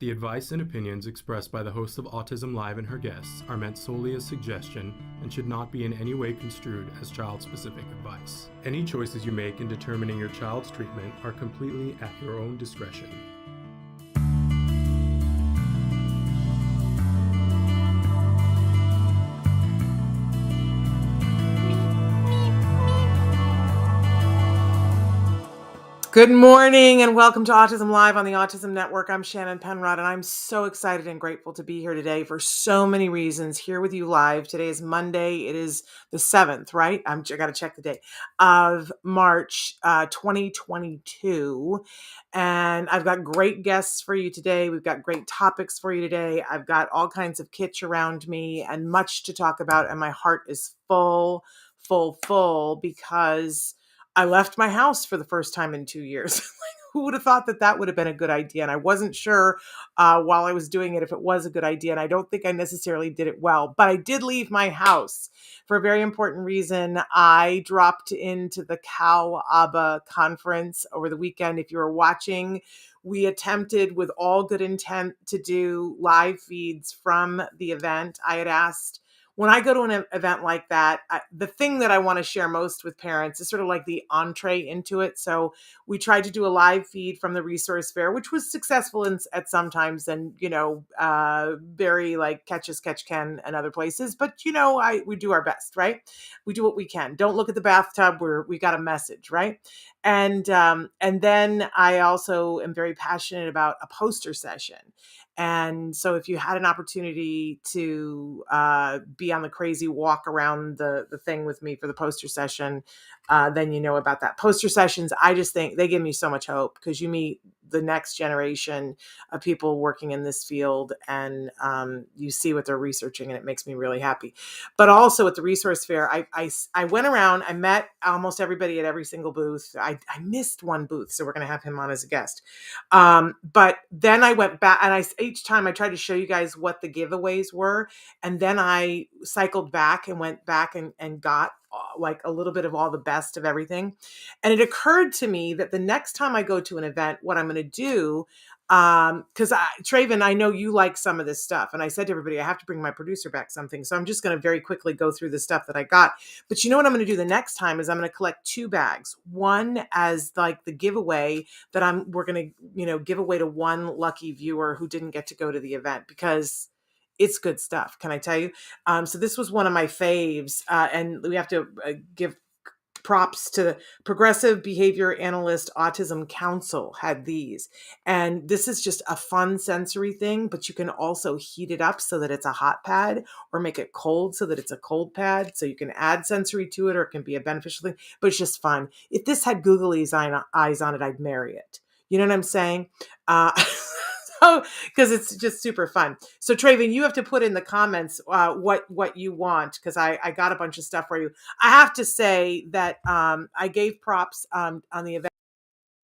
The advice and opinions expressed by the host of Autism Live and her guests are meant solely as suggestion and should not be in any way construed as child-specific advice. Any choices you make in determining your child's treatment are completely at your own discretion. Good morning and welcome to Autism Live on the Autism Network. I'm Shannon Penrod and I'm so excited and grateful to be here today for so many reasons. Here with you live. Today is Monday. It is the 7th, right? I got to check the date of March 2022. And I've got great guests for you today. We've got great topics for you today. I've got all kinds of kitsch around me and much to talk about. And my heart is full because I left my house for the first time in 2 years. Who would have thought that that would have been a good idea? And I wasn't sure while I was doing it if it was a good idea. And I don't think I necessarily did it well. But I did leave my house for a very important reason. I dropped into the CalABA conference over the weekend. If you were watching, we attempted with all good intent to do live feeds from the event. I had asked, when I go to an event like that, the thing that I want to share most with parents is sort of like the entree into it. So we tried to do a live feed from the resource fair, which was successful at sometimes and, very like catch as catch can and other places. But, we do our best, right? We do what we can. Don't look at the bathtub where we got a message, right? And then I also am very passionate about a poster session. And so if you had an opportunity to be on the crazy walk around the thing with me for the poster session, then you know about that. Poster sessions, I just think they give me so much hope because you meet the next generation of people working in this field and you see what they're researching and it makes me really happy. But also at the resource fair, I went around, I met almost everybody at every single booth. I missed one booth, so we're going to have him on as a guest. But then I went back and each time I tried to show you guys what the giveaways were. And then I cycled back and went back and got like a little bit of all the best of everything. And it occurred to me that the next time I go to an event, what I'm going to do, because Traven, I know you like some of this stuff. And I said to everybody, I have to bring my producer back something. So I'm just going to very quickly go through the stuff that I got. But you know what I'm going to do the next time is I'm going to collect 2 bags. One as like the giveaway that we're going to, give away to one lucky viewer who didn't get to go to the event because it's good stuff. Can I tell you? So this was one of my faves. And we have to give props to the Progressive Behavior Analyst Autism Council had these. And this is just a fun sensory thing, but you can also heat it up so that it's a hot pad or make it cold so that it's a cold pad. So you can add sensory to it or it can be a beneficial thing, but it's just fun. If this had googly eyes on it, I'd marry it. You know what I'm saying? Because it's just super fun. So Traven, you have to put in the comments what you want because I got a bunch of stuff for you. I have to say that I gave props on the event.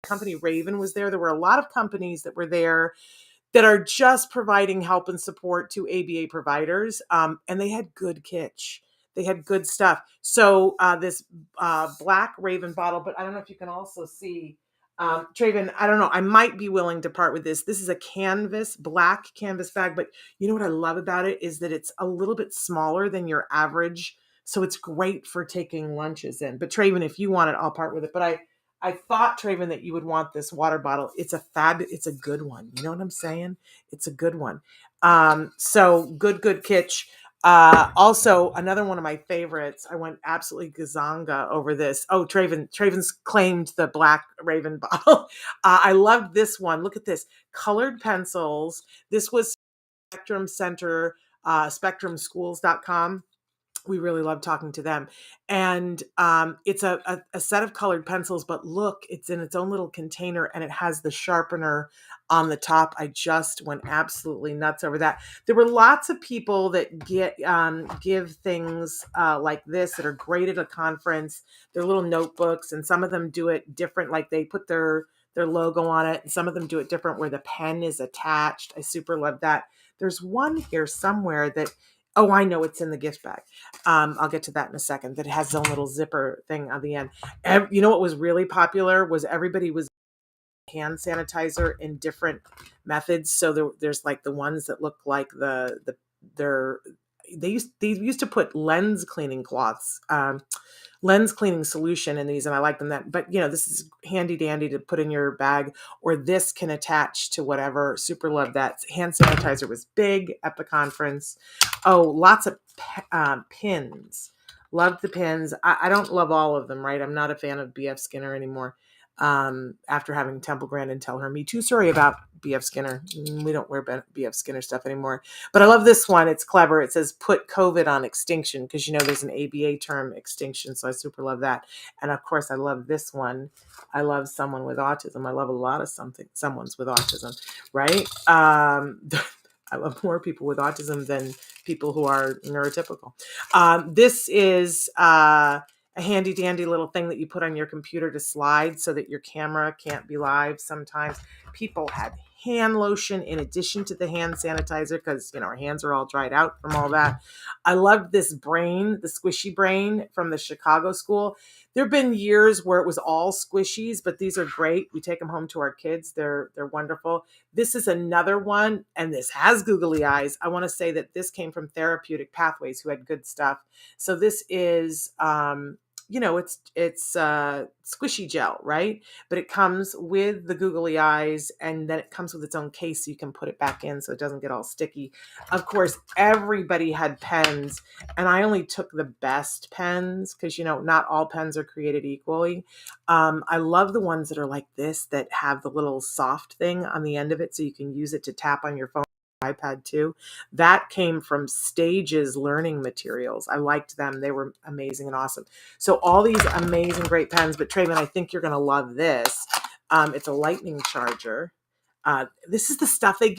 Company Raven was there. There were a lot of companies that were there that are just providing help and support to ABA providers, and they had good kitsch. They had good stuff. So this black Raven bottle, but I don't know if you can also see. Traven, I don't know. I might be willing to part with this. This is a black canvas bag, but you know what I love about it is that it's a little bit smaller than your average. So it's great for taking lunches in. But Traven, if you want it, I'll part with it. But I thought, Traven, that you would want this water bottle. It's a good one. You know what I'm saying? It's a good one. So good kitsch. Also, another one of my favorites, I went absolutely gazanga over this. Oh, Traven's claimed the black Raven bottle. I loved this one. Look at this. Colored pencils. This was Spectrum Center, spectrumschools.com. We really love talking to them. And it's a set of colored pencils, but look, it's in its own little container and it has the sharpener on the top. I just went absolutely nuts over that. There were lots of people that give things like this that are great at a conference. They're little notebooks and some of them do it different. Like they put their logo on it and some of them do it different where the pen is attached. I super love that. There's one here somewhere that, oh, I know it's in the gift bag. I'll get to that in a second. That has a little zipper thing on the end. You know what was really popular was everybody was hand sanitizer in different methods. So there's like the ones that look like they're they used to put lens cleaning cloths, lens cleaning solution in these, and I like them that. But this is handy dandy to put in your bag, or this can attach to whatever. Super love that. Hand sanitizer was big at the conference. Oh, lots of pins. Loved the pins. I don't love all of them, right? I'm not a fan of BF Skinner anymore. After having Temple Grandin tell her, "Me too, sorry about BF Skinner. We don't wear BF Skinner stuff anymore." But I love this one. It's clever. It says, "Put COVID on extinction," because there's an ABA term, extinction. So I super love that. And of course, I love this one. I love someone with autism. I love a lot of someone's with autism, right? I love more people with autism than people who are neurotypical. This is a handy dandy little thing that you put on your computer to slide so that your camera can't be live. Sometimes people had hand lotion in addition to the hand sanitizer because our hands are all dried out from all that. I loved this brain, the squishy brain from the Chicago school. There have been years where it was all squishies, but these are great. We take them home to our kids. They're wonderful. This is another one, and this has googly eyes. I want to say that this came from Therapeutic Pathways, who had good stuff. So this is it's squishy gel, right? But it comes with the googly eyes, and then it comes with its own case so you can put it back in so it doesn't get all sticky. Of course, everybody had pens, and I only took the best pens because not all pens are created equally. I love the ones that are like this, that have the little soft thing on the end of it so you can use it to tap on your phone, iPad too. That came from Stages Learning Materials. I liked them. They were amazing and awesome. So all these amazing, great pens. But Traven, I think you're going to love this. It's a lightning charger. This is the stuff they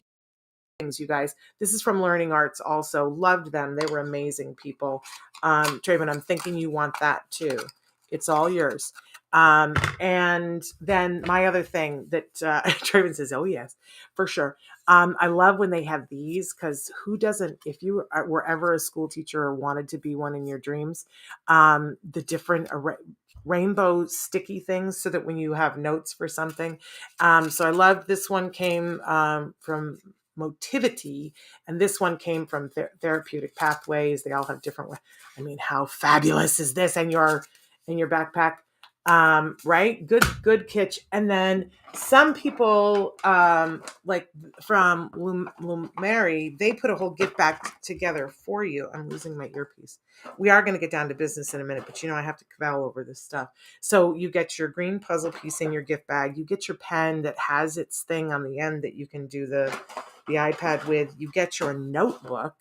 things, you guys. This is from Learning Arts also. Loved them. They were amazing people. Traven, I'm thinking you want that too. It's all yours. And then my other thing that Traven says, oh yes, for sure. I love when they have these, because who doesn't, if you were ever a school teacher or wanted to be one in your dreams, the different rainbow sticky things so that when you have notes for something. So I love this one came from Motivity, and this one came from Therapeutic Pathways. They all have different. I mean, how fabulous is this in your backpack? Right? Good kitsch. And then some people, like from Lumary, they put a whole gift bag together for you. I'm losing my earpiece. We are going to get down to business in a minute, but I have to cavil over this stuff. So you get your green puzzle piece in your gift bag. You get your pen that has its thing on the end that you can do the iPad with. You get your notebook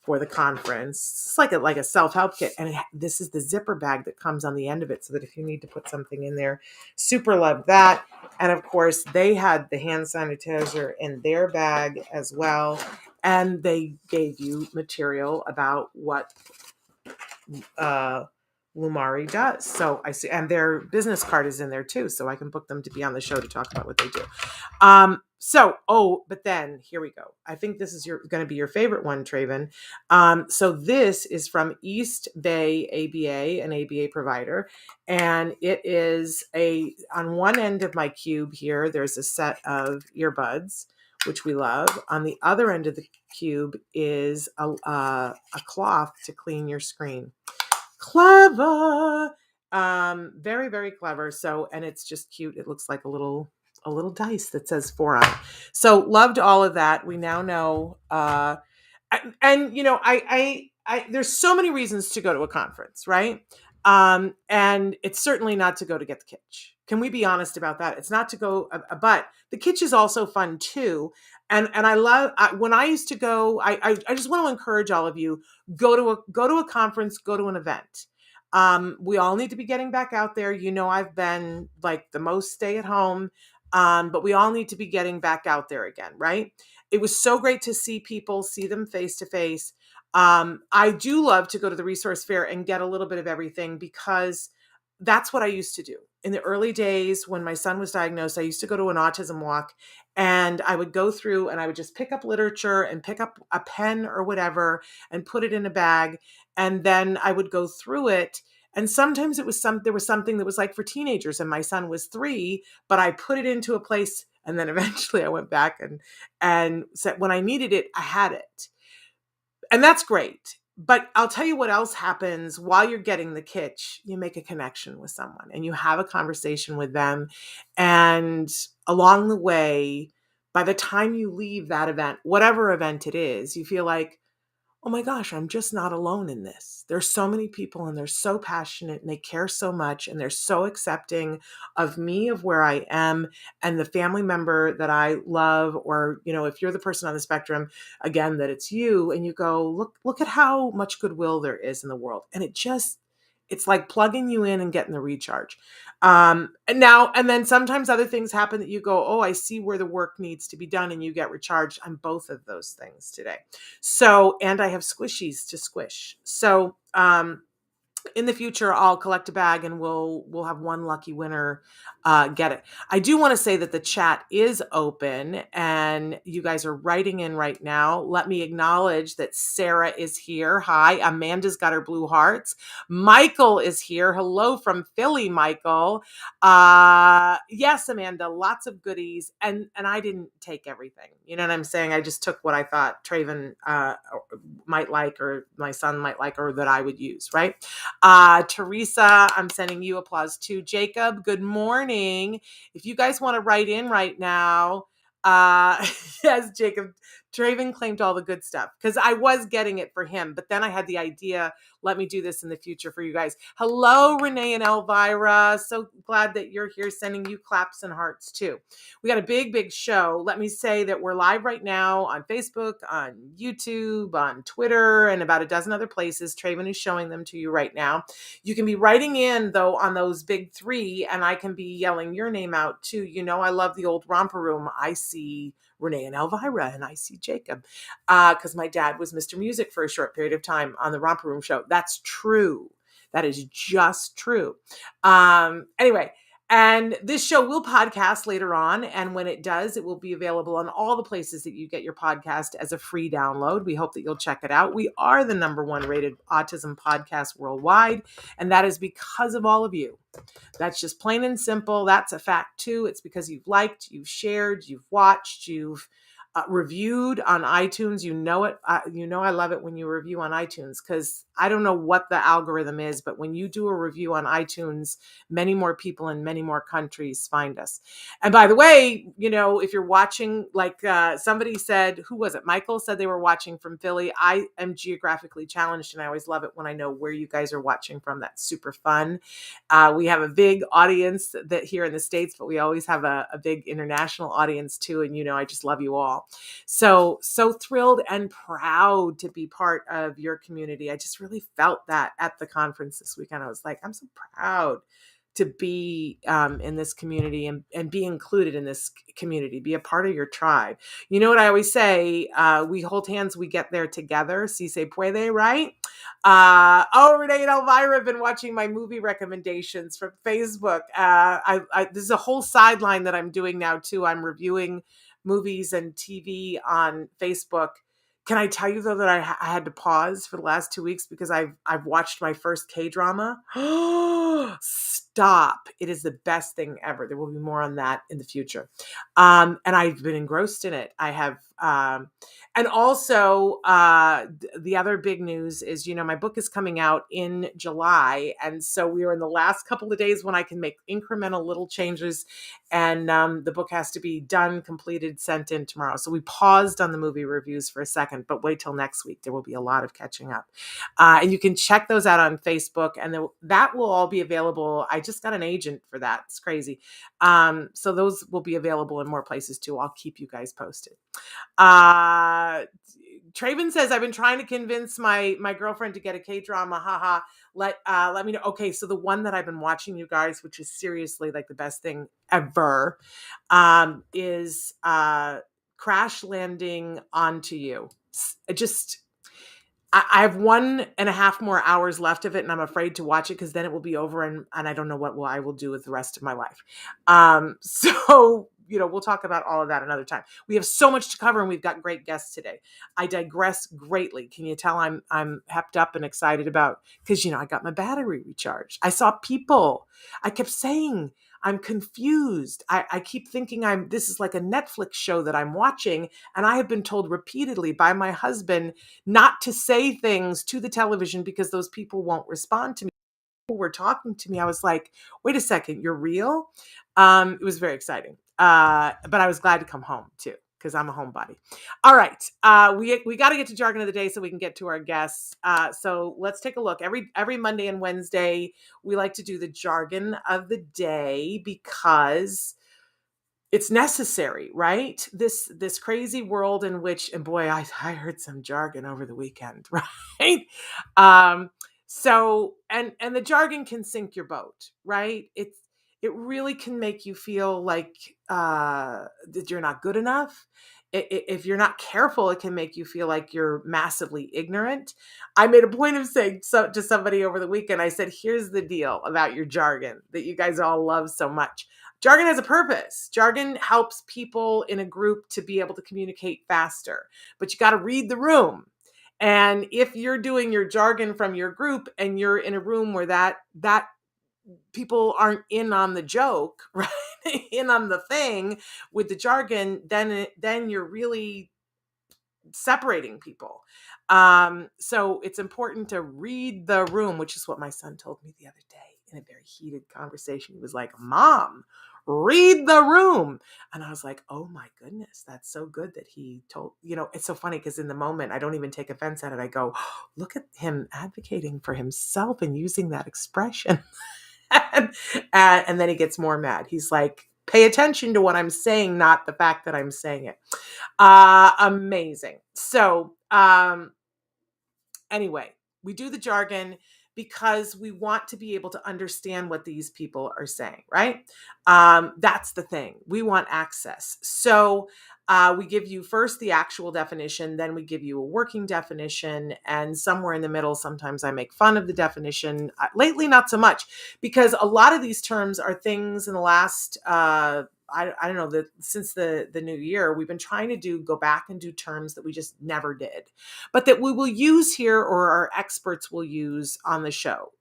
for the conference. It's like a self-help kit. And this is the zipper bag that comes on the end of it so that if you need to put something in there. Super love that. And of course, they had the hand sanitizer in their bag as well. And they gave you material about what Lumari does. So I see, and their business card is in there too. So I can book them to be on the show to talk about what they do. But then here we go. I think this is going to be your favorite one, Traven. So this is from East Bay ABA, an ABA provider. And it is on one end of my cube here, there's a set of earbuds, which we love. On the other end of the cube is a cloth to clean your screen. Clever. Very, very clever. So, and it's just cute. It looks like a little dice that says 4 on it. So loved all of that. We now know, there's so many reasons to go to a conference, right? And it's certainly not to go to get the kitsch. Can we be honest about that? It's not to go, but the kitsch is also fun too. And I love, when I used to go, I just want to encourage all of you, go to a conference, go to an event. We all need to be getting back out there. I've been like the most stay at home, but we all need to be getting back out there again, right? It was so great to see people, see them face to face. I do love to go to the resource fair and get a little bit of everything, because that's what I used to do. In the early days when my son was diagnosed, I used to go to an autism walk, and I would go through and I would just pick up literature and pick up a pen or whatever and put it in a bag. And then I would go through it And sometimes there was something that was like for teenagers, and my son was 3, but I put it into a place, and then eventually I went back and said when I needed it, I had it. And that's great. But I'll tell you what else happens while you're getting the kitsch. You make a connection with someone and you have a conversation with them. And along the way, by the time you leave that event, whatever event it is, you feel like, oh my gosh, I'm just not alone in this. There's so many people and they're so passionate and they care so much and they're so accepting of me, of where I am and the family member that I love. Or, if you're the person on the spectrum, again, that it's you, and you go, look at how much goodwill there is in the world. And it's like plugging you in and getting the recharge. And then sometimes other things happen that you go, oh, I see where the work needs to be done, and you get recharged. I'm both of those things today. So, and I have squishies to squish. So, in the future, I'll collect a bag and we'll have one lucky winner get it. I do want to say that the chat is open and you guys are writing in right now. Let me acknowledge that Sarah is here. Hi. Amanda's got her blue hearts. Michael is here. Hello from Philly, Michael. Yes, Amanda, lots of goodies. And I didn't take everything. You know what I'm saying? I just took what I thought Traven might like, or my son might like, or that I would use, right? Teresa, I'm sending you applause too. Jacob, good morning. If you guys want to write in right now, yes, Jacob, Draven claimed all the good stuff because I was getting it for him, but then I had the idea, let me do this in the future for you guys. Hello, Renee and Elvira. So glad that you're here, sending you claps and hearts too. We got a big show. Let me say that we're live right now on Facebook, on YouTube, on Twitter, and about a dozen other places. Traven is showing them to you right now. You can be writing in, though, on those big 3, and I can be yelling your name out too. I love the old romper room. I see Renee and Elvira, and I see Jacob, because my dad was Mr. Music for a short period of time on the romper room show. That's true. That is just true. Anyway, and this show will podcast later on. And when it does, it will be available on all the places that you get your podcast as a free download. We hope that you'll check it out. We are the #1 rated autism podcast worldwide. And that is because of all of you. That's just plain and simple. That's a fact too. It's because you've liked, you've shared, you've watched, you've reviewed on iTunes. You know it. I love it when you review on iTunes, because I don't know what the algorithm is, but when you do a review on iTunes, many more people in many more countries find us. And by the way, if you're watching, like somebody said, who was it? Michael said they were watching from Philly. I am geographically challenged, and I always love it when I know where you guys are watching from. That's super fun. We have a big audience that here in the States, but we always have a big international audience too. And I just love you all. So thrilled and proud to be part of your community. I just really felt that at the conference this weekend. I was like, I'm so proud to be in this community and be included in this community, be a part of your tribe. You know what I always say? We hold hands, we get there together. Si se puede, right? Renee and Elvira have been watching my movie recommendations from Facebook. This is a whole sideline that I'm doing now too. I'm reviewing movies and TV on Facebook. Can I tell you though that I had to pause for the last 2 weeks because I've watched my first K-drama. Stop. It is the best thing ever. There will be more on that in the future. And I've been engrossed in it. I have, and also the other big news is, my book is coming out in July. And so we are in the last couple of days when I can make incremental little changes, and the book has to be done, completed, sent in tomorrow. So we paused on the movie reviews for a second, but wait till next week. There will be a lot of catching up. And you can check those out on Facebook, and that will all be available. I just got an agent for that. It's crazy. So those will be available in more places too. I'll keep you guys posted. Traven says, I've been trying to convince my girlfriend to get a K-drama. Haha. Let me know. Okay. So the one that I've been watching, you guys, which is seriously like the best thing ever, is Crash Landing Onto You. I have 1.5 more hours left of it, and I'm afraid to watch it because then it will be over, and I don't know what I will do with the rest of my life. So we'll talk about all of that another time. We have so much to cover and we've got great guests today. I digress greatly. Can you tell I'm hepped up and excited about, because, I got my battery recharged. I saw people. I kept saying, I'm confused. I keep thinking this is like a Netflix show that I'm watching. And I have been told repeatedly by my husband not to say things to the television because those people won't respond to me. People were talking to me. I was like, wait a second, you're real? It was very exciting. But I was glad to come home too, because I'm a homebody. All right. We got to get to jargon of the day so we can get to our guests. So let's take a look. Every Monday and Wednesday, we like to do the jargon of the day because it's necessary, right? This crazy world in which, and boy, I heard some jargon over the weekend, right? So the jargon can sink your boat, right? It really can make you feel like that you're not good enough. If you're not careful, it can make you feel like you're massively ignorant. I made a point of saying to somebody over the weekend, I said, here's the deal about your jargon that you guys all love so much. Jargon has a purpose. Jargon helps people in a group to be able to communicate faster, but you got to read the room. And if you're doing your jargon from your group and you're in a room where that people aren't in on the joke, right? In on the thing with the jargon, then you're really separating people. So it's important to read the room, which is what my son told me the other day in a very heated conversation. He was like, Mom, read the room. And I was like, oh my goodness, that's so good that he told, it's so funny because in the moment, I don't even take offense at it. I go, look at him advocating for himself and using that expression. And then he gets more mad. He's like, pay attention to what I'm saying, not the fact that I'm saying it. Amazing. So anyway, we do the jargon because we want to be able to understand what these people are saying, right? That's the thing. We want access. So we give you first the actual definition, then we give you a working definition, and somewhere in the middle, sometimes I make fun of the definition. Lately, not so much, because a lot of these terms are things in the last I don't know, that since the new year, we've been trying to go back and do terms that we just never did, but that we will use here or our experts will use on the show,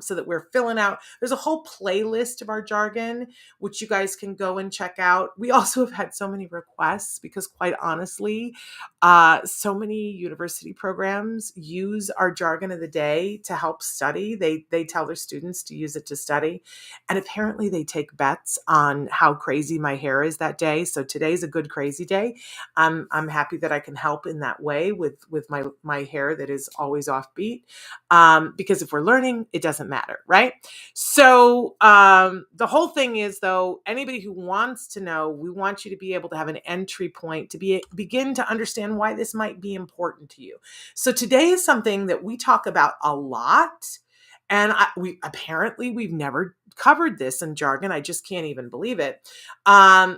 so that we're filling out. There's a whole playlist of our jargon, which you guys can go and check out. We also have had so many requests because, quite honestly, so many university programs use our jargon of the day to help study. They tell their students to use it to study, and apparently they take bets on how crazy my hair is that day. So today's a good crazy day. I'm happy that I can help in that way with my hair that is always offbeat. Because if we're learning, it doesn't matter, right? So the whole thing is, though, anybody who wants to know, we want you to be able to have an entry point to begin to understand why this might be important to you. So today is something that we talk about a lot. And we've never covered this in jargon. I just can't even believe it.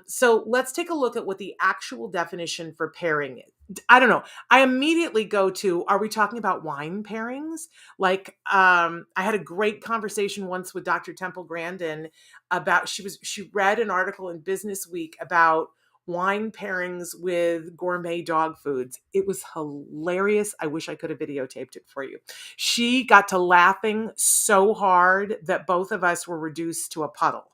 So let's take a look at what the actual definition for pairing is. I don't know. I immediately go to, are we talking about wine pairings? Like, I had a great conversation once with Dr. Temple Grandin about, she read an article in Business Week about wine pairings with gourmet dog foods. It was hilarious. I wish I could have videotaped it for you. She got to laughing so hard that both of us were reduced to a puddle.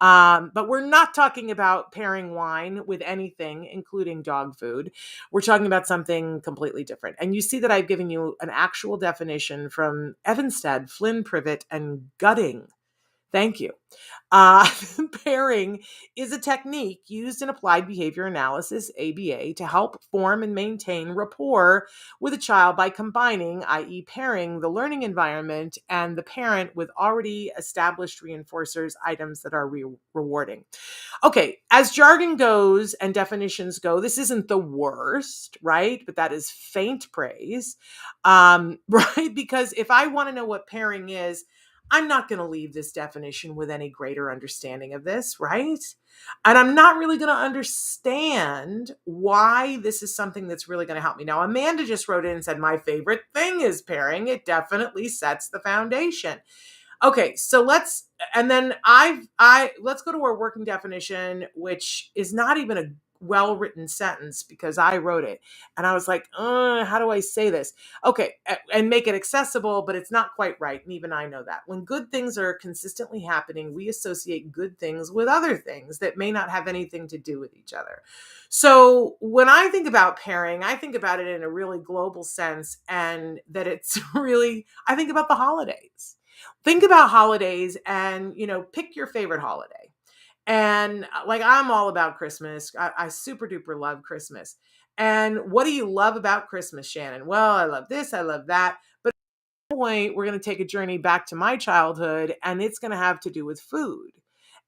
But we're not talking about pairing wine with anything, including dog food. We're talking about something completely different. And you see that I've given you an actual definition from Evanstead, Flynn Privet, and Gutting. Thank you. Pairing is a technique used in applied behavior analysis, ABA, to help form and maintain rapport with a child by combining, i.e. pairing the learning environment and the parent with already established reinforcers, items that are rewarding. Okay, as jargon goes and definitions go, this isn't the worst, right? But that is faint praise, right? Because if I want to know what pairing is, I'm not going to leave this definition with any greater understanding of this, right? And I'm not really going to understand why this is something that's really going to help me. Now, Amanda just wrote in and said, my favorite thing is pairing. It definitely sets the foundation. Okay, so let's let's go to our working definition, which is not even a well-written sentence because I wrote it. And I was like, how do I say this? Okay, and make it accessible, but it's not quite right. And even I know that. When good things are consistently happening, we associate good things with other things that may not have anything to do with each other. So when I think about pairing, I think about it in a really global sense, and that it's really, I think about the holidays. Think about holidays and, pick your favorite holiday. And like, I'm all about Christmas. I super duper love Christmas. And what do you love about Christmas, Shannon? Well, I love this, I love that. But at some point, we're going to take a journey back to my childhood, and it's going to have to do with food.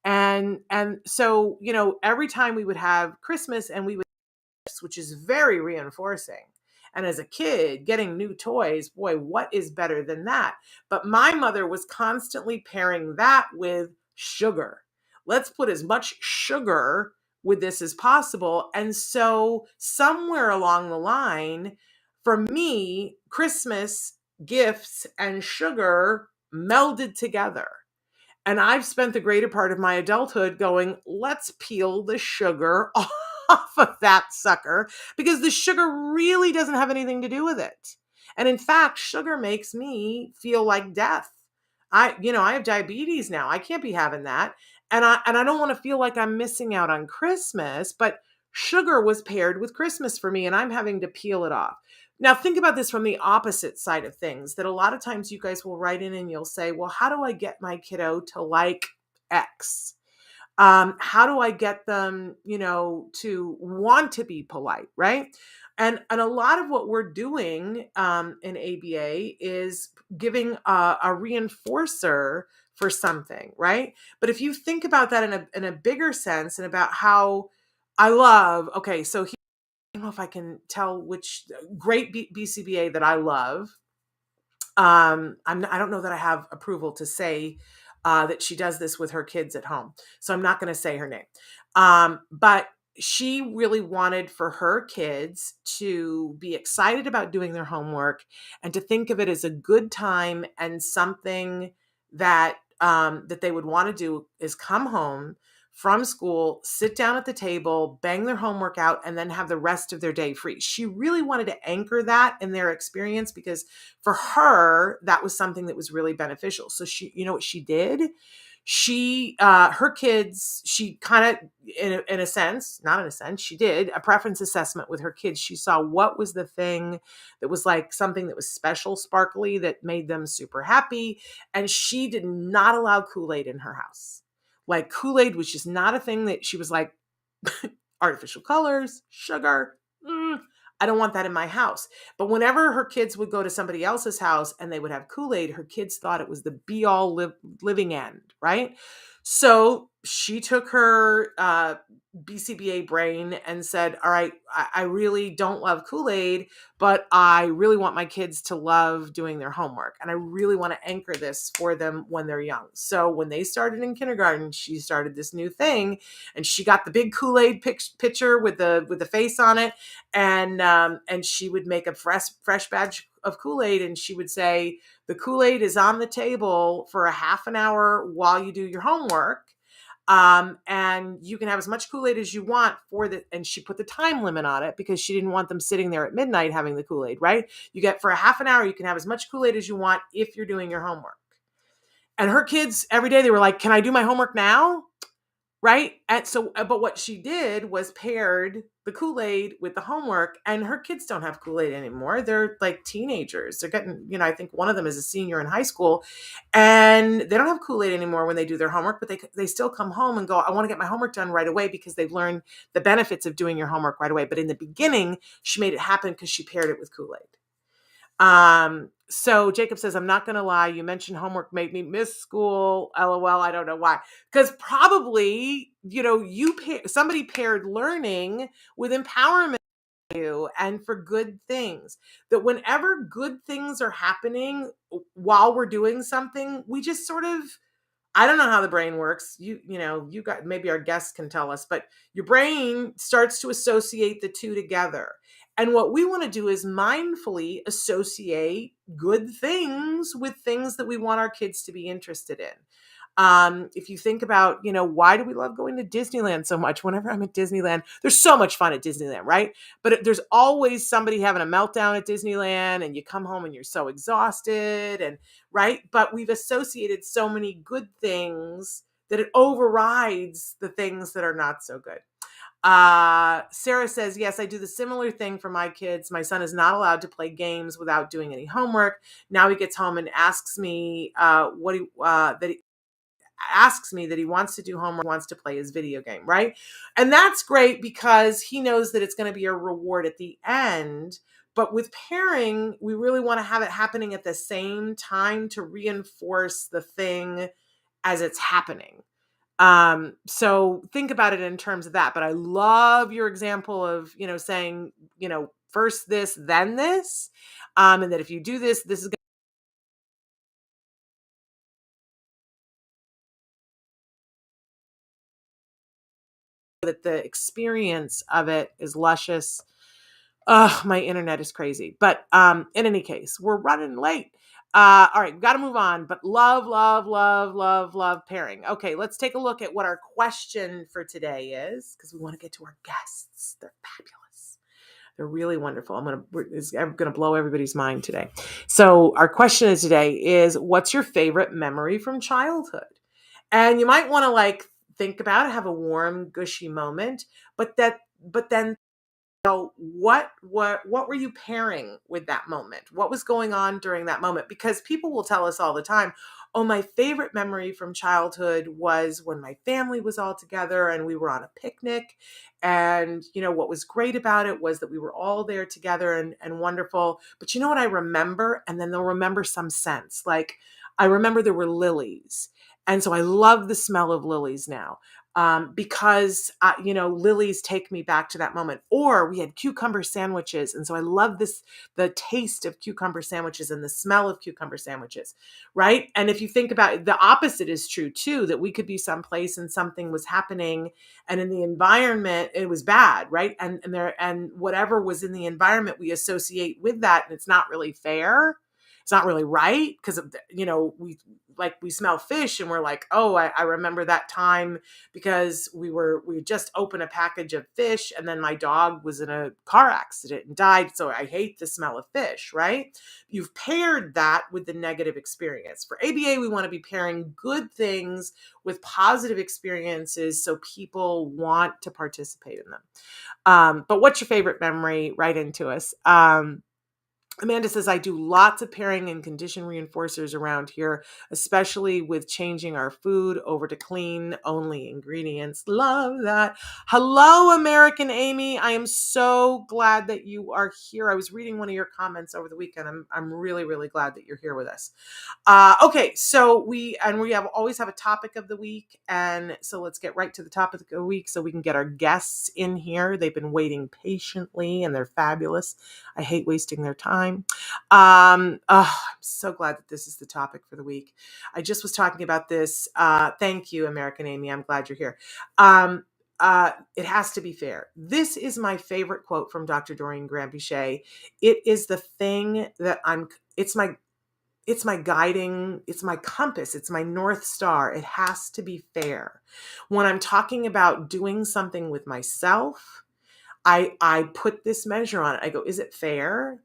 And so, every time we would have Christmas and we would, which is very reinforcing. And as a kid, getting new toys, boy, what is better than that? But my mother was constantly pairing that with sugar. Let's put as much sugar with this as possible. And so, somewhere along the line, for me, Christmas gifts and sugar melded together. And I've spent the greater part of my adulthood going, let's peel the sugar off of that sucker, because the sugar really doesn't have anything to do with it. And in fact, sugar makes me feel like death. I have diabetes now. I can't be having that. And I don't want to feel like I'm missing out on Christmas, but sugar was paired with Christmas for me, and I'm having to peel it off. Now, think about this from the opposite side of things, that a lot of times you guys will write in and you'll say, well, how do I get my kiddo to like X? How do I get them, to want to be polite, right? And a lot of what we're doing in ABA is giving a reinforcer for something, right? But if you think about that in a bigger sense, and about how I love, okay, so I don't know if I can tell which great BCBA that I love. I don't know that I have approval to say that she does this with her kids at home, so I'm not going to say her name. But she really wanted for her kids to be excited about doing their homework, and to think of it as a good time, and something that that they would want to do is come home from school, sit down at the table, bang their homework out, and then have the rest of their day free. She really wanted to anchor that in their experience, because for her, that was something that was really beneficial. So she, what she did? Her kids, she kind of, in a sense, not in a sense, she did a preference assessment with her kids. She saw what was the thing that was like something that was special, sparkly, that made them super happy. And she did not allow Kool-Aid in her house. Like, Kool-Aid was just not a thing that she was like, artificial colors, sugar. I don't want that in my house. But whenever her kids would go to somebody else's house and they would have Kool-Aid, her kids thought it was the be all living end, right? So she took her BCBA brain and said, all right, I really don't love Kool-Aid, but I really want my kids to love doing their homework. And I really want to anchor this for them when they're young. So when they started in kindergarten, she started this new thing, and she got the big Kool-Aid picture with the face on it. And she would make a fresh batch of Kool-Aid, and she would say, the Kool-Aid is on the table for a half an hour while you do your homework. And you can have as much Kool-Aid as you want and she put the time limit on it because she didn't want them sitting there at midnight having the Kool-Aid, right? You get, for a half an hour, you can have as much Kool-Aid as you want if you're doing your homework. And her kids, every day, they were like, can I do my homework now? Right? And so, but what she did was paired the Kool-Aid with the homework, and her kids don't have Kool-Aid anymore. They're like teenagers. They're getting, I think one of them is a senior in high school, and they don't have Kool-Aid anymore when they do their homework, but they still come home and go, I want to get my homework done right away, because they've learned the benefits of doing your homework right away. But in the beginning, she made it happen because she paired it with Kool-Aid. So Jacob says, I'm not going to lie. You mentioned homework made me miss school. LOL. I don't know why. Because probably, somebody paired learning with empowerment and for good things. That whenever good things are happening while we're doing something, we just sort of, I don't know how the brain works. You got, maybe our guests can tell us, but your brain starts to associate the two together. And what we want to do is mindfully associate good things with things that we want our kids to be interested in. If you think about, why do we love going to Disneyland so much? Whenever I'm at Disneyland, there's so much fun at Disneyland, right? But there's always somebody having a meltdown at Disneyland, and you come home and you're so exhausted, and right? But we've associated so many good things that it overrides the things that are not so good. Sarah says, yes, I do the similar thing for my kids. My son is not allowed to play games without doing any homework. Now he gets home and asks me that he wants to do homework, wants to play his video game, right? And that's great because he knows that it's going to be a reward at the end. But with pairing, we really want to have it happening at the same time to reinforce the thing as it's happening. So think about it in terms of that. But I love your example of, saying, first this, then this. And that if you do this, this is going that the experience of it is luscious. Ugh, my internet is crazy. But in any case, we're running late. All right, got to move on. But love, love, love, love, love pairing. Okay, let's take a look at what our question for today is, because we want to get to our guests. They're fabulous. They're really wonderful. I'm gonna blow everybody's mind today. So our question today is, what's your favorite memory from childhood? And you might want to think about it, have a warm, gushy moment, but then what were you pairing with that moment? What was going on during that moment? Because people will tell us all the time, oh, my favorite memory from childhood was when my family was all together and we were on a picnic. And, what was great about it was that we were all there together and wonderful. But you know what I remember? And then they'll remember some sense. Like, I remember there were lilies. And so I love the smell of lilies now. Because, lilies take me back to that moment. Or we had cucumber sandwiches. And so I love the taste of cucumber sandwiches and the smell of cucumber sandwiches, right? And if you think about it, the opposite is true too, that we could be someplace and something was happening and in the environment, it was bad, right? And whatever was in the environment we associate with that, and it's not really fair. It's not really right because, we smell fish and we're like, oh, I remember that time because we just opened a package of fish and then my dog was in a car accident and died. So I hate the smell of fish, right? You've paired that with the negative experience. For ABA, we want to be pairing good things with positive experiences so people want to participate in them. But what's your favorite memory? Write into us. Amanda says, I do lots of pairing and condition reinforcers around here, especially with changing our food over to clean only ingredients. Love that. Hello, American Amy. I am so glad that you are here. I was reading one of your comments over the weekend. I'm really, really glad that you're here with us. Okay, so we always have a topic of the week. And so let's get right to the topic of the week so we can get our guests in here. They've been waiting patiently and they're fabulous. I hate wasting their time. I'm so glad that this is the topic for the week. I just was talking about this. Thank you, American Amy. I'm glad you're here. It has to be fair. This is my favorite quote from Dr. Doreen Granpeesheh. It is the thing that it's my guiding, it's my compass, it's my North Star. It has to be fair. When I'm talking about doing something with myself, I put this measure on it. I go, is it fair?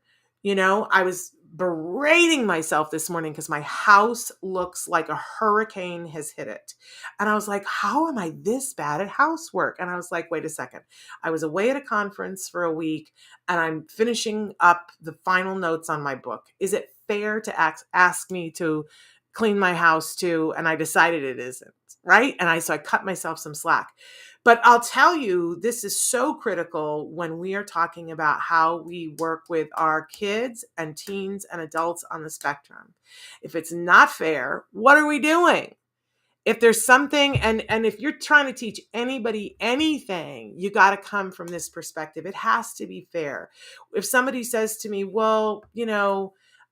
I was berating myself this morning because my house looks like a hurricane has hit it. And I was like, how am I this bad at housework? And I was like, wait a second. I was away at a conference for a week and I'm finishing up the final notes on my book. Is it fair to ask me to clean my house too? And I decided it isn't, right? And so I cut myself some slack. But I'll tell you, this is so critical when we are talking about how we work with our kids and teens and adults on the spectrum. If it's not fair, what are we doing? If there's something, and if you're trying to teach anybody anything, you got to come from this perspective. It has to be fair. If somebody says to me, well,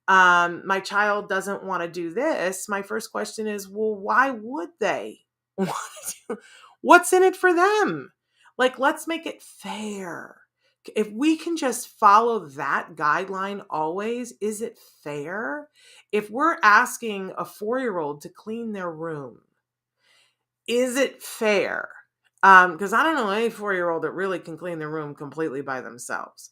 my child doesn't want to do this, my first question is, well, why would they want to do? What's in it for them? Let's make it fair. If we can just follow that guideline always, is it fair? If we're asking a 4-year-old to clean their room, is it fair? Because I don't know any 4-year-old that really can clean their room completely by themselves,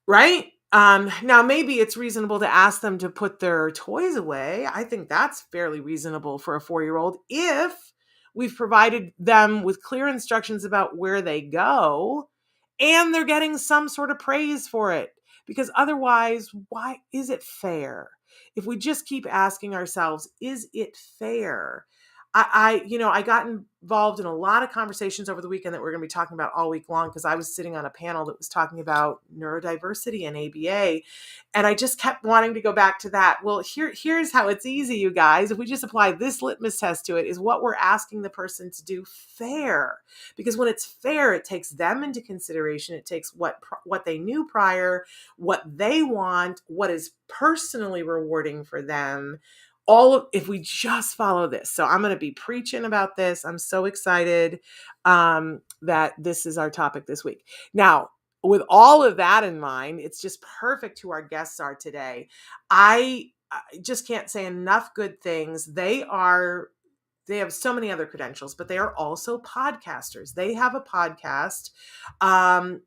right? Now maybe it's reasonable to ask them to put their toys away. I think that's fairly reasonable for a 4-year-old if we've provided them with clear instructions about where they go and they're getting some sort of praise for it. Because otherwise, why is it fair? If we just keep asking ourselves, is it fair? I got involved in a lot of conversations over the weekend that we're going to be talking about all week long because I was sitting on a panel that was talking about neurodiversity and ABA, and I just kept wanting to go back to that. Well, here's how it's easy, you guys. If we just apply this litmus test to it, is what we're asking the person to do fair? Because when it's fair, it takes them into consideration. It takes what they knew prior, what they want, what is personally rewarding for them. If we just follow this. So I'm going to be preaching about this. I'm so excited that this is our topic this week. Now, with all of that in mind, it's just perfect who our guests are today. I just can't say enough good things. They have so many other credentials, but they are also podcasters. They have a podcast, and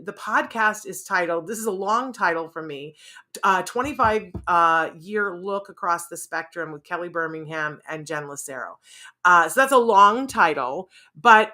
the podcast is titled, this is a long title for me, 25-year look across the spectrum with Kelly Bermingham and Jen Lucero. So that's a long title, but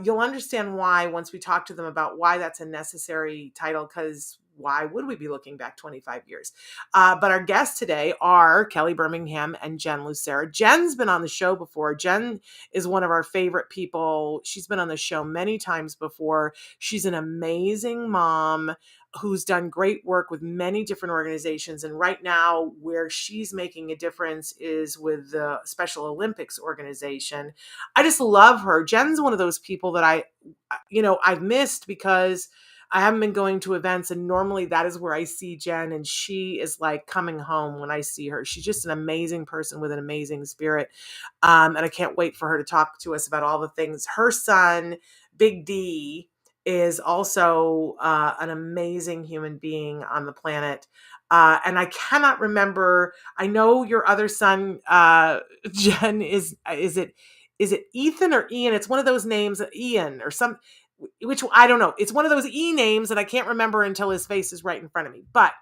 you'll understand why once we talk to them about why that's a necessary title, because why would we be looking back 25 years? But our guests today are Kelly Bermingham and Jen Lucero. Jen's been on the show before. Jen is one of our favorite people. She's been on the show many times before. She's an amazing mom who's done great work with many different organizations. And right now, where she's making a difference is with the Special Olympics organization. I just love her. Jen's one of those people that I've missed because I haven't been going to events, and normally that is where I see Jen, and she is like coming home when I see her. She's just an amazing person with an amazing spirit. And I can't wait for her to talk to us about all the things. Her son, Big D, is also an amazing human being on the planet. And I cannot remember, I know your other son, Jen, is it Ethan or Ian? It's one of those names, Ian or some, which I don't know. It's one of those E names that I can't remember until his face is right in front of me. But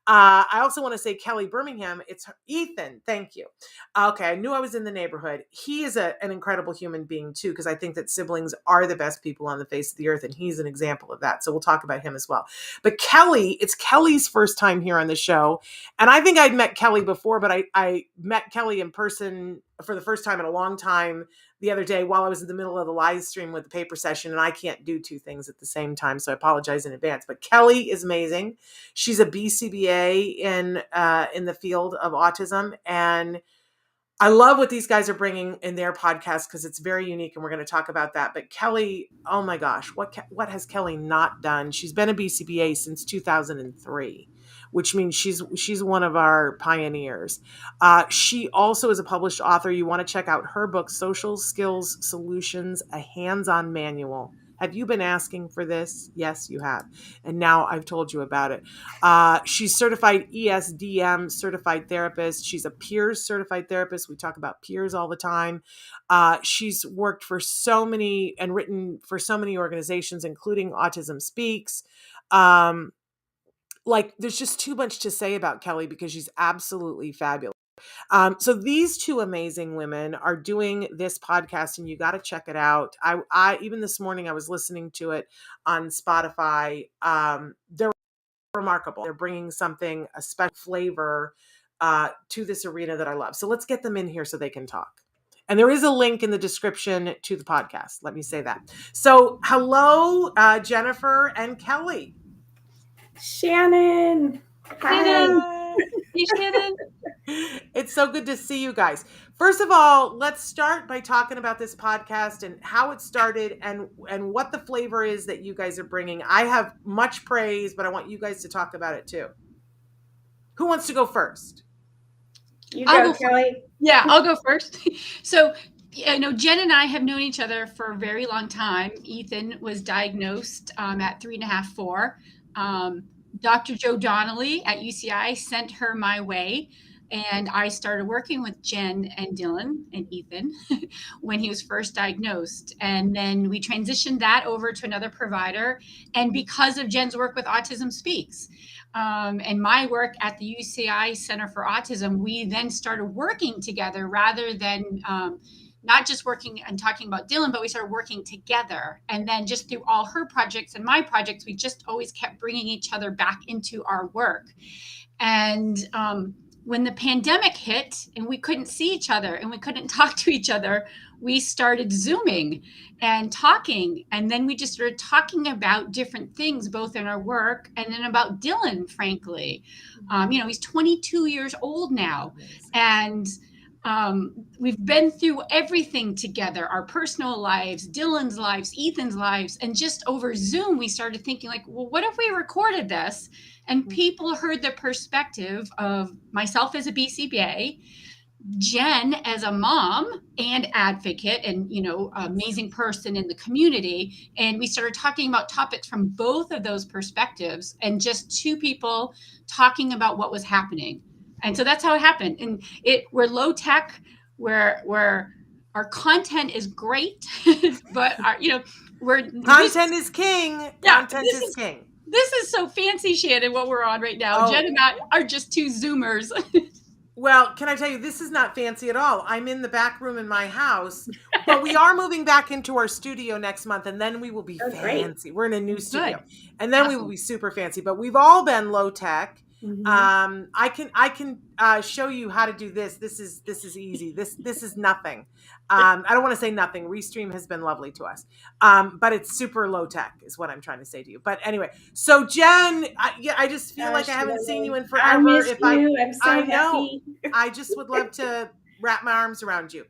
I also want to say Kelly Bermingham. It's Ethan. Thank you. Okay. I knew I was in the neighborhood. He is an incredible human being too, because I think that siblings are the best people on the face of the earth. And he's an example of that. So we'll talk about him as well. But Kelly, it's Kelly's first time here on the show. And I think I'd met Kelly before, but I met Kelly in person for the first time in a long time the other day while I was in the middle of the live stream with the paper session, and I can't do two things at the same time, so I apologize in advance. But Kelly is amazing. She's a BCBA in the field of autism, and I love what these guys are bringing in their podcast because it's very unique, and we're going to talk about that. But Kelly, oh my gosh, what has Kelly not done? She's been a BCBA since 2003. Which means she's one of our pioneers. She also is a published author. You want to check out her book, Social Skills Solutions, A Hands-On Manual. Have you been asking for this? Yes, you have. And now I've told you about it. She's certified ESDM certified therapist. She's a peers certified therapist. We talk about peers all the time. She's worked for so many and written for so many organizations, including Autism Speaks. There's just too much to say about Kelly because she's absolutely fabulous. So these two amazing women are doing this podcast, and you got to check it out. I even this morning I was listening to it on Spotify. They're remarkable. They're bringing a special flavor to this arena that I love. So let's get them in here so they can talk. And there is a link in the description to the podcast. Let me say that. So hello, Jennifer and Kelly. Shannon. Hi. Hey, Shannon. It's so good to see you guys. First of all, let's start by talking about this podcast and how it started and what the flavor is that you guys are bringing. I have much praise, but I want you guys to talk about it too. Who wants to go first? You go, Kelly. Yeah, I'll go first. So Jen and I have known each other for a very long time. Ethan was diagnosed at 3.5, 4. Dr. Joe Donnelly at UCI sent her my way, and I started working with Jen and Dylan and Ethan when he was first diagnosed. And then we transitioned that over to another provider. And because of Jen's work with Autism Speaks, and my work at the UCI Center for Autism, we then started working together rather than not just working and talking about Dylan, but we started working together. And then just through all her projects and my projects, we just always kept bringing each other back into our work. And when the pandemic hit and we couldn't see each other and we couldn't talk to each other, we started Zooming and talking. And then we just started talking about different things, both in our work and then about Dylan, frankly. He's 22 years old now. And we've been through everything together, our personal lives, Dylan's lives, Ethan's lives. And just over Zoom, we started thinking like, well, what if we recorded this and people heard the perspective of myself as a BCBA, Jen as a mom and advocate and, amazing person in the community. And we started talking about topics from both of those perspectives and just two people talking about what was happening. And so that's how it happened. And we're low tech, where our content is great, but content is king. Yeah, content is king. This is so fancy, Shannon, what we're on right now. Jen and I are just two Zoomers. Well, can I tell you, this is not fancy at all. I'm in the back room in my house, but we are moving back into our studio next month, and then we will be fancy. Great. We're in a new studio, and then we will be super fancy. But we've all been low tech. Mm-hmm. I can show you how to do this. This is easy. This is nothing. I don't want to say nothing. Restream has been lovely to us, but it's super low tech is what I'm trying to say to you. But anyway, so Jen, I just feel like I haven't seen you in forever. I miss you. I'm so happy. Know. I just would love to wrap my arms around you.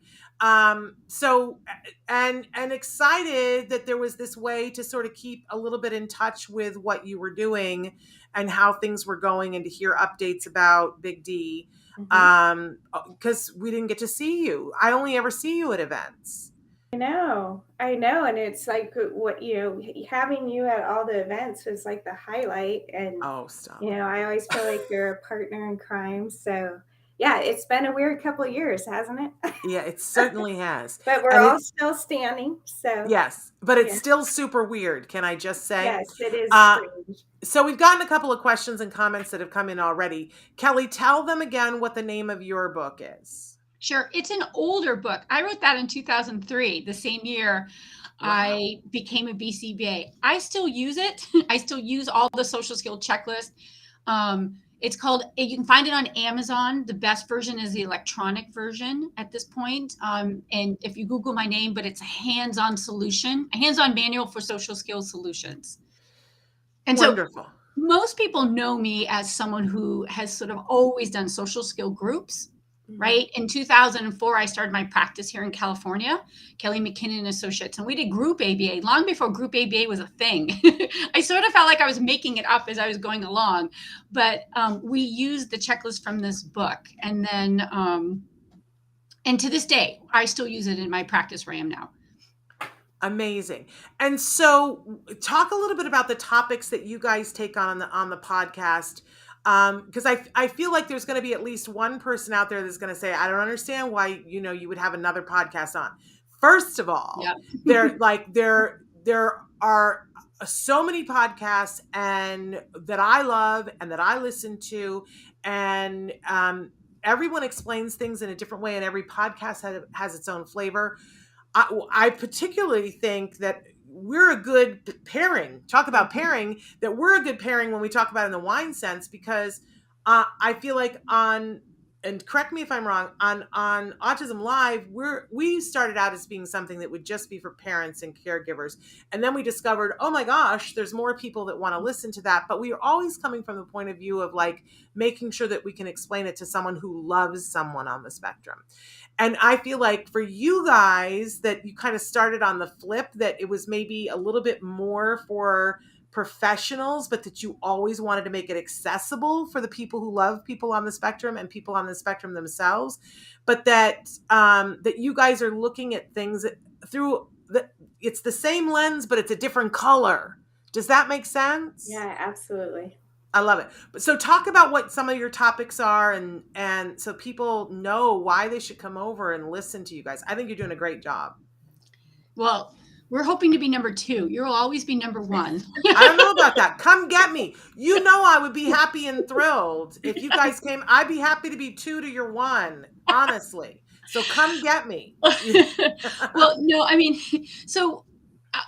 So and excited that there was this way to sort of keep a little bit in touch with what you were doing and how things were going and to hear updates about Big D. Because we didn't get to see you. I only ever see you at events. I know. And it's like, having you at all the events was like the highlight. And, stop. I always feel like you're a partner in crime. So yeah, it's been a weird couple of years, hasn't it? Yeah, it certainly has. But we're all still standing. So yes, but it's still super weird. Can I just say? Yes, it is strange. So we've gotten a couple of questions and comments that have come in already. Kelly, tell them again what the name of your book is. Sure. It's an older book. I wrote that in 2003, the same year I became a BCBA. I still use it. I still use all the social skill checklist. It's called, you can find it on Amazon. The best version is the electronic version at this point. And if you Google my name, but it's a hands-on solution, a hands-on manual for social skills solutions. And wonderful. So most people know me as someone who has sort of always done social skill groups, right? In 2004, I started my practice here in California, Kelly McKinnon Associates, and we did group ABA long before group ABA was a thing. I sort of felt like I was making it up as I was going along, but we used the checklist from this book. And then, and to this day, I still use it in my practice where I am now. Amazing. And so talk a little bit about the topics that you guys take on the podcast. Because I feel like there's going to be at least one person out there that's going to say, I don't understand why, you would have another podcast on. First of all, there are so many podcasts and that I love and that I listen to, and everyone explains things in a different way, and every podcast has its own flavor. I particularly think that we're a good pairing. Talk about pairing, that we're a good pairing when we talk about it in the wine sense, because I feel like and correct me if I'm wrong, on Autism Live, we started out as being something that would just be for parents and caregivers. And then we discovered, oh my gosh, there's more people that want to listen to that. But we are always coming from the point of view of like making sure that we can explain it to someone who loves someone on the spectrum. And I feel like for you guys that you kind of started on the flip, that it was maybe a little bit more for professionals, but that you always wanted to make it accessible for the people who love people on the spectrum and people on the spectrum themselves, but that that you guys are looking at things through it's the same lens, but it's a different color. Does that make sense? Yeah, absolutely. I love it. But so talk about what some of your topics are, and so people know why they should come over and listen to you guys. I think you're doing a great job. Well, we're hoping to be number 2. You'll always be number 1. I don't know about that. Come get me. You know I would be happy and thrilled if you guys came. I'd be happy to be 2 to your 1, honestly. So come get me. Well, no, I mean, so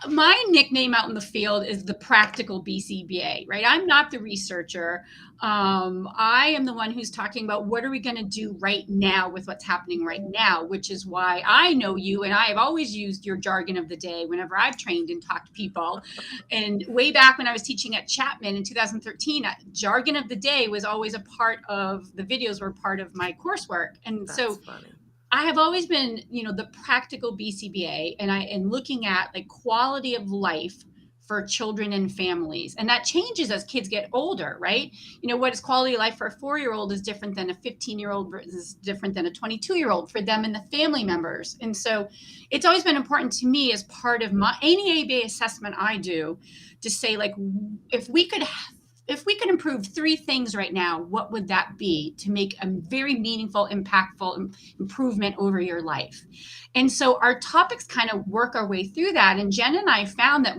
my nickname out in the field is the practical BCBA, right? I'm not the researcher. I am the one who's talking about what are we going to do right now with what's happening right now, which is why I know you, and I have always used your jargon of the day whenever I've trained and talked to people. And way back when I was teaching at Chapman in 2013, jargon of the day was always a part of the videos, were part of my coursework. And That's so funny. I have always been, the practical BCBA, and looking at like quality of life for children and families. And that changes as kids get older, right? What is quality of life for a 4-year-old is different than a 15-year-old, is different than a 22-year-old for them and the family members. And so it's always been important to me as part of any ABA assessment I do to say, like, if we could improve 3 things right now, what would that be to make a very meaningful, impactful improvement over your life? And so our topics kind of work our way through that. And Jen and I found that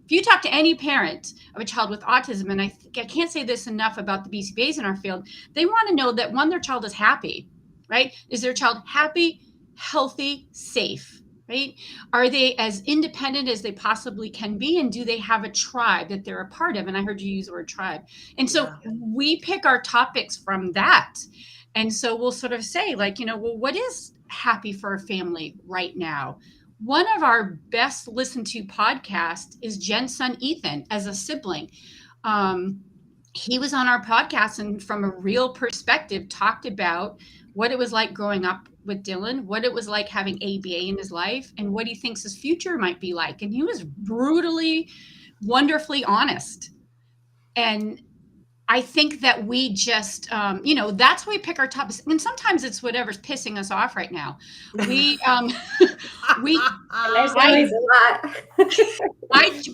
if you talk to any parent of a child with autism, and I can't say this enough about the BCBAs in our field, they want to know that, one, their child is happy, right? Is their child happy, healthy, safe? Right? Are they as independent as they possibly can be? And do they have a tribe that they're a part of? And I heard you use the word tribe. And so we pick our topics from that. And so we'll sort of say, like, well, what is happy for a family right now? One of our best listened to podcasts is Jen's son, Ethan, as a sibling. He was on our podcast and from a real perspective talked about what it was like growing up with Dylan, what it was like having ABA in his life, and what he thinks his future might be like. And he was brutally, wonderfully honest. And I think that we just, that's why we pick our topics. And sometimes it's whatever's pissing us off right now. We there's always a lot.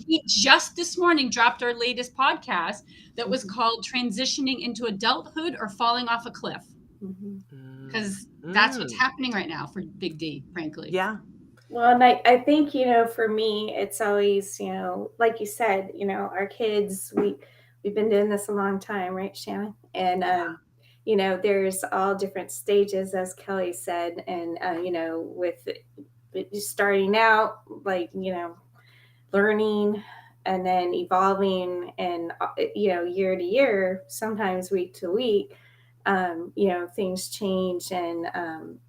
We just this morning dropped our latest podcast that was called Transitioning into Adulthood or Falling Off a Cliff. Because that's what's happening right now for Big D, frankly. Yeah. Well, and I think, for me, it's always, like you said, our kids, we've been doing this a long time, right, Shannon? And, there's all different stages, as Kelly said, and, with starting out, like, learning and then evolving and, year to year, sometimes week to week, things change and,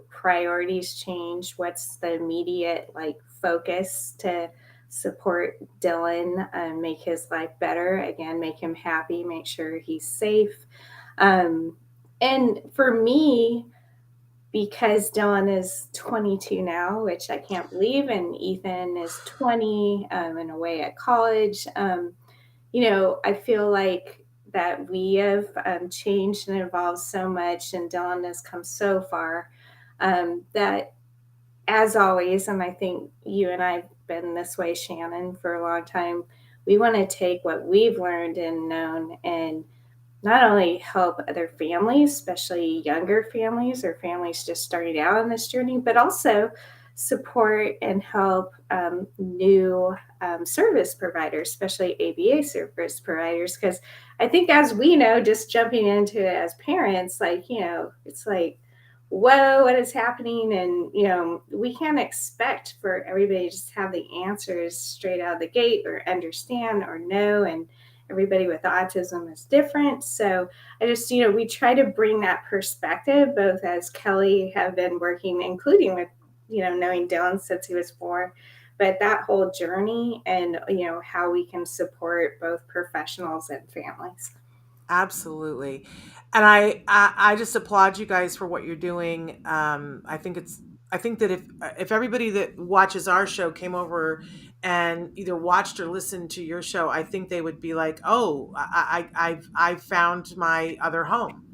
priorities change. What's the immediate focus to support Dylan and make his life better? Again, make him happy, make sure he's safe. And for me, because Dylan is 22 now, which I can't believe, and Ethan is 20 and away at college, I feel like that we have changed and evolved so much, and Dylan has come so far that, as always, and I think you and I have been this way, Shannon, for a long time, we want to take what we've learned and known and not only help other families, especially younger families or families just starting out on this journey, but also support and help new service providers, especially ABA service providers. Because I think, as we know, just jumping into it as parents, it's like, whoa, what is happening? And, we can't expect for everybody to just have the answers straight out of the gate or understand or know. And everybody with autism is different. So I just, we try to bring that perspective, both as Kelly have been working, including with, knowing Dylan since he was 4, but that whole journey and, how we can support both professionals and families. Absolutely. And I just applaud you guys for what you're doing. I think it's I think that if everybody that watches our show came over and either watched or listened to your show, I think they would be like, "Oh, I've found my other home."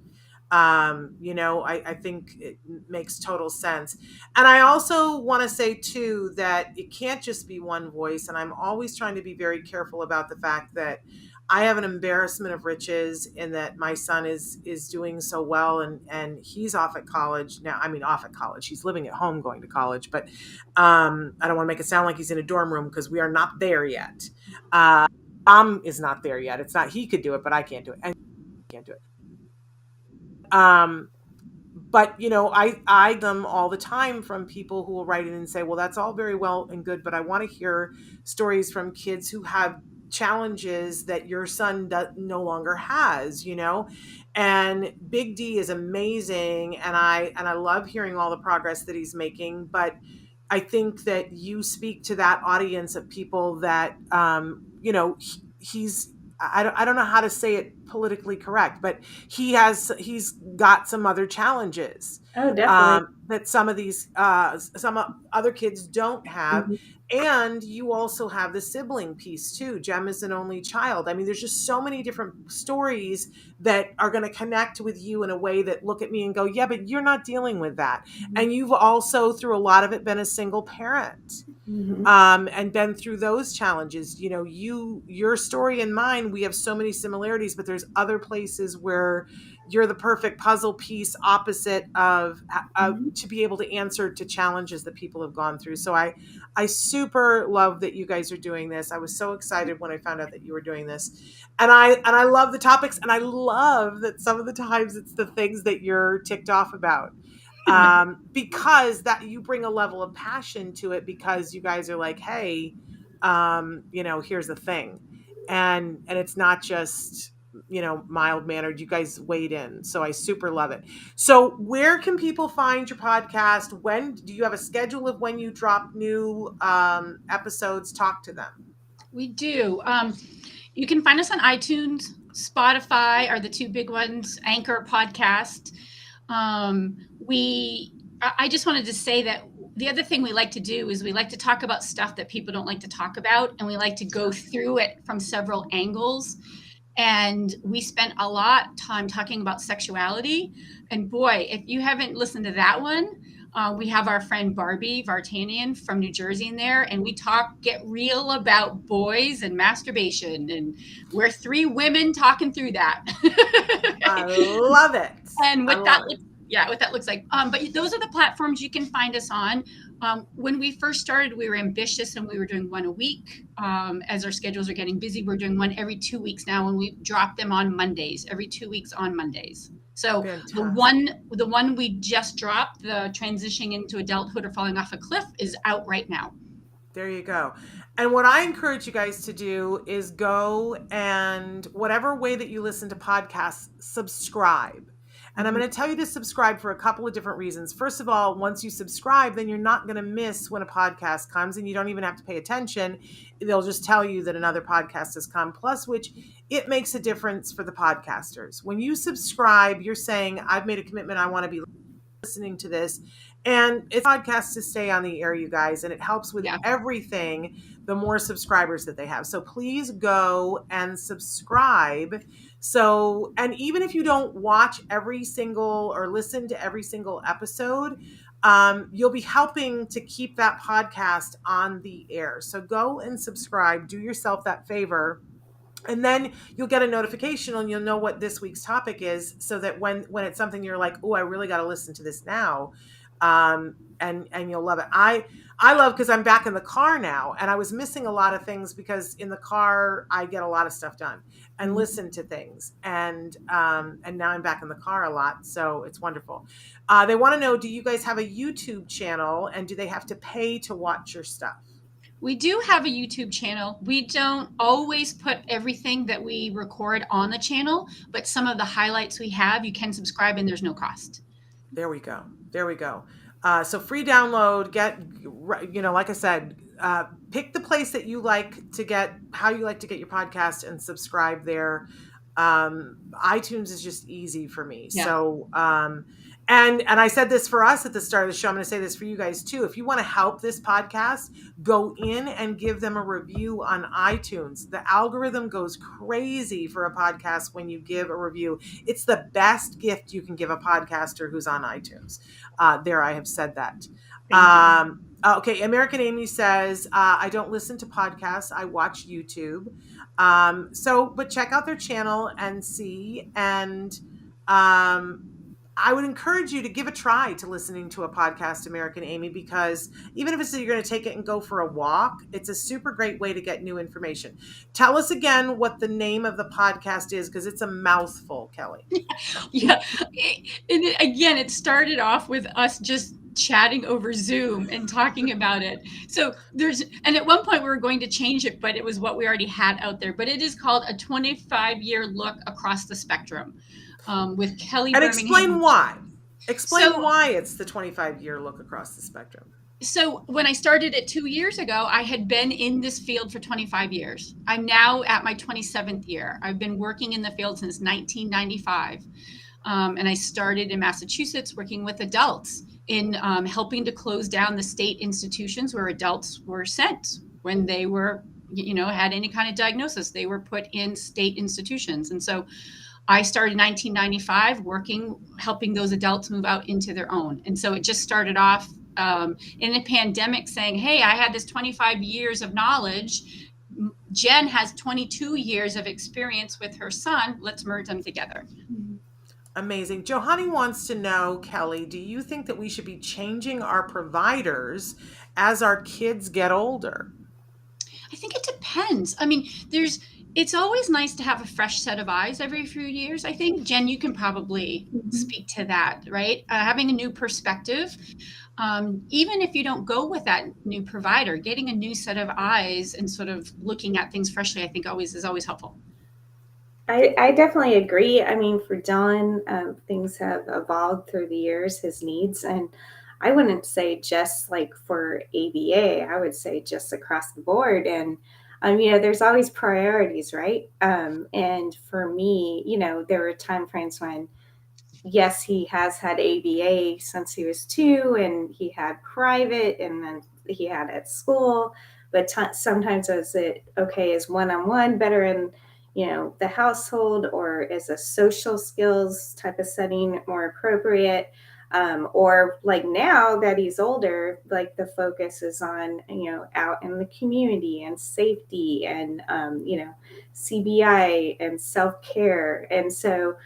I think it makes total sense. And I also want to say too that it can't just be one voice. And I'm always trying to be very careful about the fact that I have an embarrassment of riches in that my son is doing so well, and he's off at college now. I mean, off at college. He's living at home going to college, but I don't want to make it sound like he's in a dorm room, because we are not there yet. Mom is not there yet. It's not, he could do it, but I can't do it. And I can't do it. But I them all the time from people who will write in and say, well, that's all very well and good, but I want to hear stories from kids who have challenges that your son no longer has, and Big D is amazing, and I love hearing all the progress that he's making. But I think that you speak to that audience of people that he's I don't know how to say it politically correct, but he's got some other challenges. Oh, definitely. That some of these some other kids don't have. Mhm. And you also have the sibling piece too. Jem is an only child. I mean, there's just so many different stories that are going to connect with you in a way that look at me and go, yeah, but you're not dealing with that. And you've also, through a lot of it, been a single parent. Mhm. And been through those challenges. Your story and mine, we have so many similarities, but there's other places where you're the perfect puzzle piece opposite of to be able to answer to challenges that people have gone through. So I super love that you guys are doing this. I was so excited when I found out that you were doing this, and I love the topics, and I love that some of the times it's the things that you're ticked off about. Because that you bring a level of passion to it, because you guys are like, hey, here's the thing. And it's not just, mild mannered. You guys weighed in. So I super love it. So where can people find your podcast? When do you have a schedule of when you drop new episodes? Talk to them. We do. You can find us on iTunes, Spotify are the two big ones, Anchor Podcast. I just wanted to say that the other thing we like to do is we like to talk about stuff that people don't like to talk about, and we like to go through it from several angles. And we spent a lot of time talking about sexuality. And boy, if you haven't listened to that one, we have our friend Barbie Vartanian from New Jersey in there, and we get real about boys and masturbation. And we're three women talking through that. I love it. And what that looks like. But those are the platforms you can find us on. When we first started, we were ambitious and we were doing one a week. As our schedules are getting busy, we're doing one every 2 weeks now, and we drop them on Mondays, every 2 weeks on Mondays. So Fantastic. the one we just dropped, the transitioning into adulthood or falling off a cliff, is out right now. There you go. And what I encourage you guys to do is go and whatever way that you listen to podcasts, subscribe. And I'm going to tell you to subscribe for a couple of different reasons. First of all, once you subscribe, then you're not going to miss when a podcast comes, and you don't even have to pay attention. They'll just tell you that another podcast has come, plus which it makes a difference for the podcasters. When you subscribe, you're saying, I've made a commitment. I want to be listening to this. And it's a podcast to stay on the air, you guys, and it helps with everything, the more subscribers that they have. So please go and subscribe. So, and even if you don't watch every single or listen to every single episode, you'll be helping to keep that podcast on the air. So go and subscribe, do yourself that favor. And then you'll get a notification and you'll know what this week's topic is, so that when it's something you're like, oh, I really got to listen to this now. And you'll love it. I love, because I'm back in the car now, and I was missing a lot of things, because in the car I get a lot of stuff done and listen to things. And now I'm back in the car a lot. So it's wonderful. They want to know, do you guys have a YouTube channel, and do they have to pay to watch your stuff? We do have a YouTube channel. We don't always put everything that we record on the channel, but some of the highlights we have, you can subscribe and there's no cost. There we go. So free download, like I said, pick the place that you like to get, how you like to get your podcast, and subscribe there. iTunes is just easy for me. Yeah. So, And I said this for us at the start of the show. I'm going to say this for you guys too. If you want to help this podcast, go in and give them a review on iTunes. The algorithm goes crazy for a podcast when you give a review. It's the best gift you can give a podcaster who's on iTunes. There, I have said that. Okay, American Amy says, I don't listen to podcasts. I watch YouTube. But check out their channel and see. And I would encourage you to give a try to listening to a podcast, American Amy, because even if it's that you're going to take it and go for a walk, it's a super great way to get new information. Tell us again what the name of the podcast is, because it's a mouthful, Kelly. Yeah. Again, it started off with us just chatting over Zoom and talking about it. So and at one point we were going to change it, but it was what we already had out there. But it is called A 25-Year Look Across the Spectrum. With Kelly And Bermingham. explain why. Explain why it's the 25-year look across the spectrum. So when I started it 2 years ago, I had been in this field for 25 years. I'm now at my 27th year. I've been working in the field since 1995. And I started in Massachusetts working with adults in helping to close down the state institutions where adults were sent when they were, had any kind of diagnosis. They were put in state institutions. And so I started in 1995 helping those adults move out into their own. And so it just started off in a pandemic saying, hey, I had this 25 years of knowledge. Jen has 22 years of experience with her son. Let's merge them together. Amazing. Johanny wants to know, Kelly, do you think that we should be changing our providers as our kids get older? I think it depends. I mean, it's always nice to have a fresh set of eyes every few years. I think, Jen, you can probably speak to that, right? Having a new perspective, even if you don't go with that new provider, getting a new set of eyes and sort of looking at things freshly, I think is always helpful. I definitely agree. I mean, for Dylan, things have evolved through the years, his needs, and I wouldn't say just like for ABA, I would say just across the board. And there's always priorities, right? And for me, there were time frames when, yes, he has had ABA since he was 2, and he had private, and then he had at school. But sometimes is one-on-one better in, the household, or is a social skills type of setting more appropriate? Or like now that he's older, like the focus is on, out in the community and safety and, CBI and self-care. And so,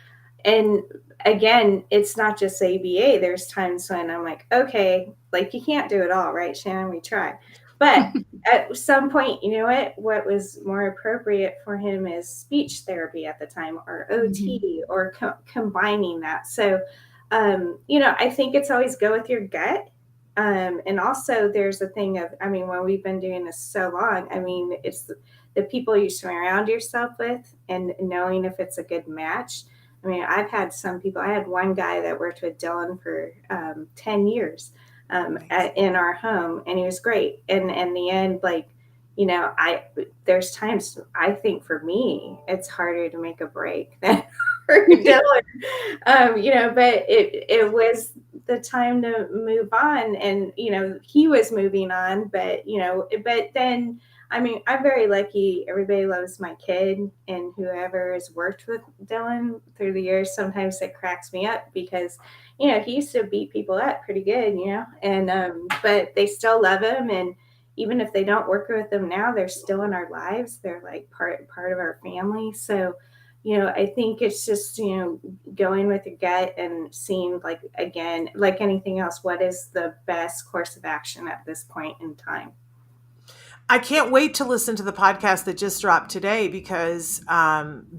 and again, it's not just ABA. There's times when I'm like, okay, like you can't do it all, right, Shannon? We try. But at some point, what was more appropriate for him is speech therapy at the time, or OT, or combining that. So, I think it's always go with your gut. And also there's a thing of, when we've been doing this so long, it's the people you surround yourself with and knowing if it's a good match. I've had some people, I had one guy that worked with Dylan for 10 years in our home, and he was great. And in the end, there's times I think for me, it's harder to make a break than for Dylan, but it was the time to move on, and, he was moving on, but then, I'm very lucky. Everybody loves my kid, and whoever has worked with Dylan through the years, sometimes it cracks me up because, he used to beat people up pretty good, and, but they still love him. And even if they don't work with them now, they're still in our lives. They're like part of our family. So, I think it's just, going with your gut and seeing, again, like anything else, what is the best course of action at this point in time? I can't wait to listen to the podcast that just dropped today because,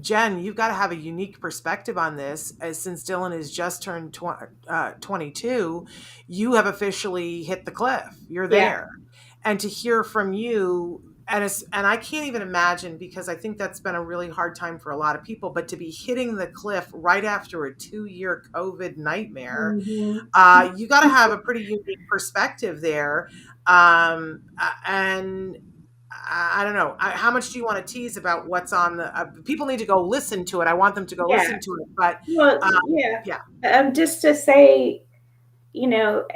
Jen, you've got to have a unique perspective on this. Since Dylan has just turned 22, you have officially hit the cliff. You're there. Yeah. And to hear from you, and I can't even imagine, because I think that's been a really hard time for a lot of people, but to be hitting the cliff right after a 2-year COVID nightmare, you got to have a pretty unique perspective there. And I don't know. How much do you want to tease about what's on the? People need to go listen to it. I want them to go Yeah. listen to it. But Well, yeah. Just to say, you know,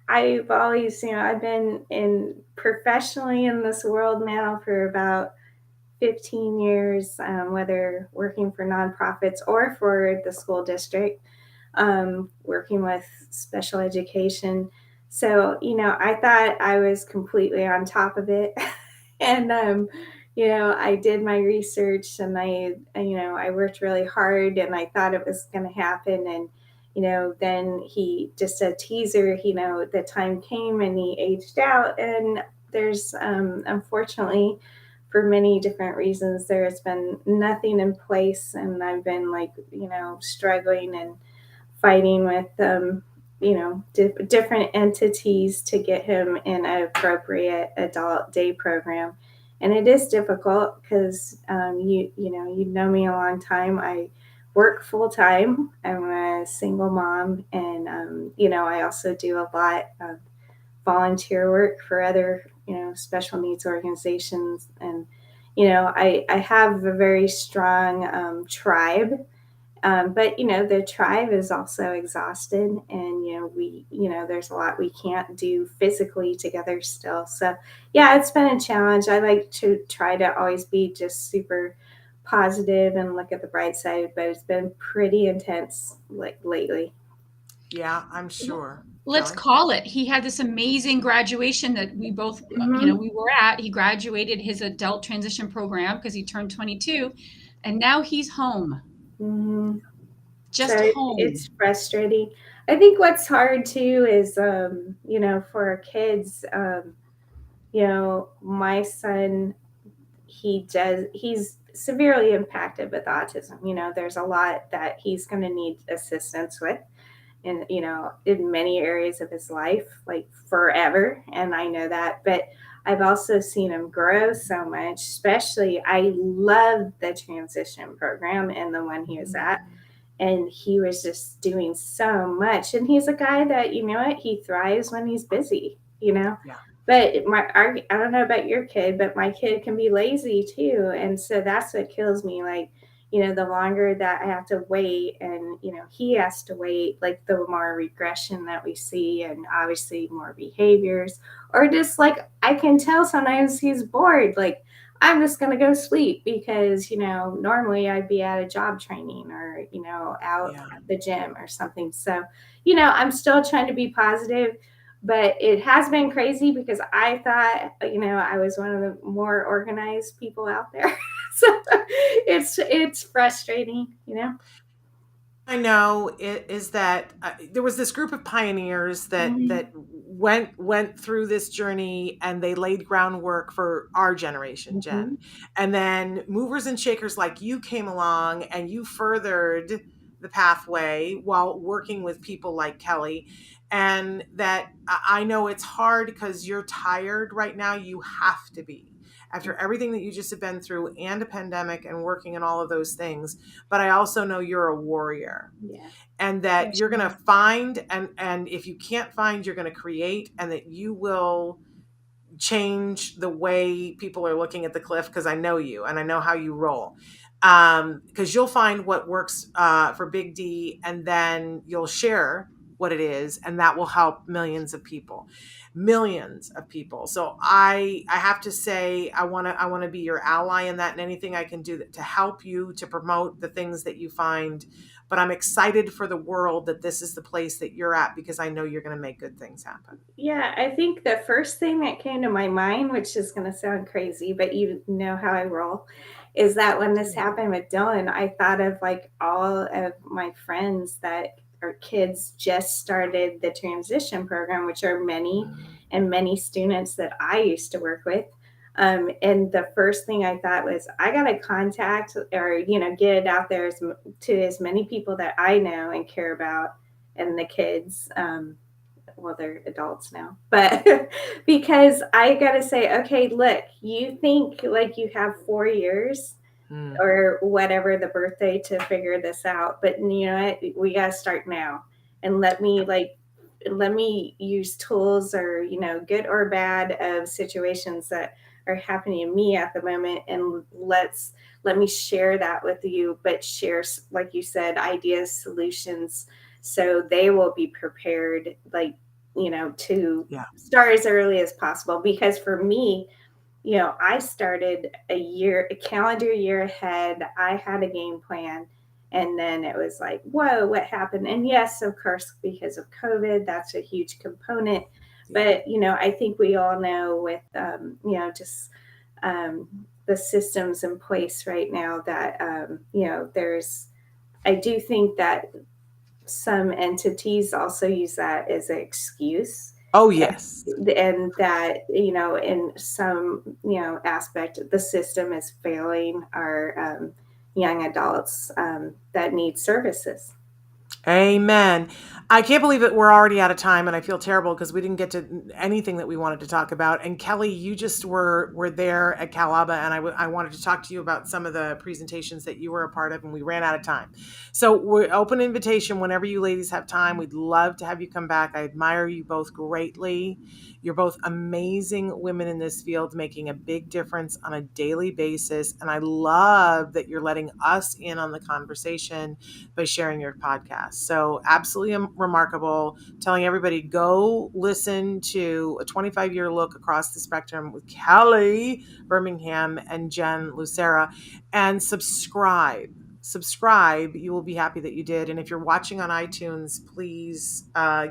I've always, I've been in professionally in this world now for about 15 years, whether working for nonprofits or for the school district, working with special education. So, I thought I was completely on top of it. And, I did my research and I worked really hard and I thought it was going to happen. And, then he just a teaser, the time came and he aged out. And there's, unfortunately, for many different reasons, there has been nothing in place. And I've been like, struggling and fighting with different entities to get him in an appropriate adult day program. And it is difficult because you know me a long time. I work full time. I'm a single mom, and I also do a lot of volunteer work for other special needs organizations. And I have a very strong tribe, but the tribe is also exhausted, and there's a lot we can't do physically together still. So yeah, it's been a challenge. I like to try to always be just super positive and look at the bright side, but it's been pretty intense like lately. Yeah, I'm sure. Let's call it. He had this amazing graduation that we both, we were at. He graduated his adult transition program because he turned 22, and now he's home. Mm-hmm. Just so home. It's frustrating. I think what's hard too is, for our kids, my son, he's severely impacted with autism. There's a lot that he's going to need assistance with in many areas of his life, like forever. And I know that, but I've also seen him grow so much. Especially, I love the transition program and the one he was at. And he was just doing so much. And he's a guy that, he thrives when he's busy, Yeah. But I don't know about your kid, but my kid can be lazy too. And so that's what kills me. Like, the longer that I have to wait and, he has to wait, like the more regression that we see, and obviously more behaviors, or just like I can tell sometimes he's bored. Like, I'm just going to go sleep because, normally I'd be at a job training or, out at the gym or something. So, I'm still trying to be positive, but it has been crazy because I thought, I was one of the more organized people out there. So it's frustrating, I know it is that there was this group of pioneers that went through this journey, and they laid groundwork for our generation, Jen. And then movers and shakers like you came along and you furthered the pathway while working with people like Kelly. And that I know it's hard because you're tired right now. You have to be, after everything that you just have been through and a pandemic and working and all of those things. But I also know you're a warrior. Yeah. And that you're going to find, and if you can't find, you're going to create, and that you will change the way people are looking at the cliff, because I know you and I know how you roll. Because you'll find what works for Big D, and then you'll share what it is, and that will help millions of people. So I have to say, I want to be your ally in that, and anything I can do to help you to promote the things that you find. But I'm excited for the world that this is the place that you're at, because I know you're going to make good things happen. Yeah, I think the first thing that came to my mind, which is going to sound crazy, but you know how I roll, is that when this happened with Dylan, I thought of like all of my friends that are kids just started the transition program, which are many and many students that I used to work with. And the first thing I thought was, I got to contact or, get it out there to as many people that I know and care about, and the kids. Well, they're adults now, but because I got to say, okay, look, you think like you have 4 years or whatever the birthday to figure this out, but you know what, we got to start now, and let me use tools, or good or bad, of situations that are happening to me at the moment, and let me share that with you, but share, like you said, ideas, solutions, so they will be prepared, like, to start as early as possible. Because for me, I started a calendar year ahead. I had a game plan. And then it was like, whoa, what happened? And yes, of course, because of COVID, that's a huge component. But, I think we all know with, just the systems in place right now that, I do think that some entities also use that as an excuse. Oh, yes. And that, in some, aspect, the system is failing our young adults that need services. Amen. I can't believe that we're already out of time, and I feel terrible because we didn't get to anything that we wanted to talk about. And Kelly, you just were there at CalABA, and I wanted to talk to you about some of the presentations that you were a part of, and we ran out of time. So we're open invitation whenever you ladies have time. We'd love to have you come back. I admire you both greatly. You're both amazing women in this field, making a big difference on a daily basis. And I love that you're letting us in on the conversation by sharing your podcast. So absolutely remarkable. Telling everybody, go listen to a 25-year look across the spectrum with Kelly Bermingham and Jen Lucero, and subscribe. You will be happy that you did. And if you're watching on iTunes, please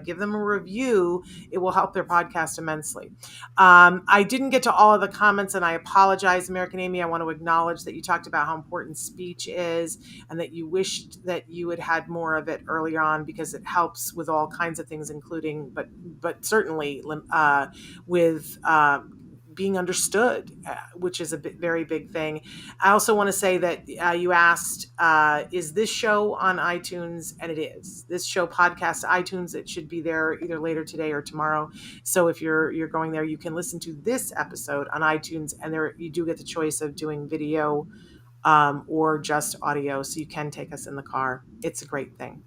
give them a review. It will help their podcast immensely. I didn't get to all of the comments, and I apologize. American Amy, I want to acknowledge that you talked about how important speech is, and that you wished that you had had more of it earlier on, because it helps with all kinds of things, including, but certainly with being understood, which is a very big thing. I also want to say that you asked, is this show on iTunes? And it is. This show podcast iTunes. It should be there either later today or tomorrow. So if you're going there, you can listen to this episode on iTunes, and there you do get the choice of doing video or just audio, so you can take us in the car. It's a great thing.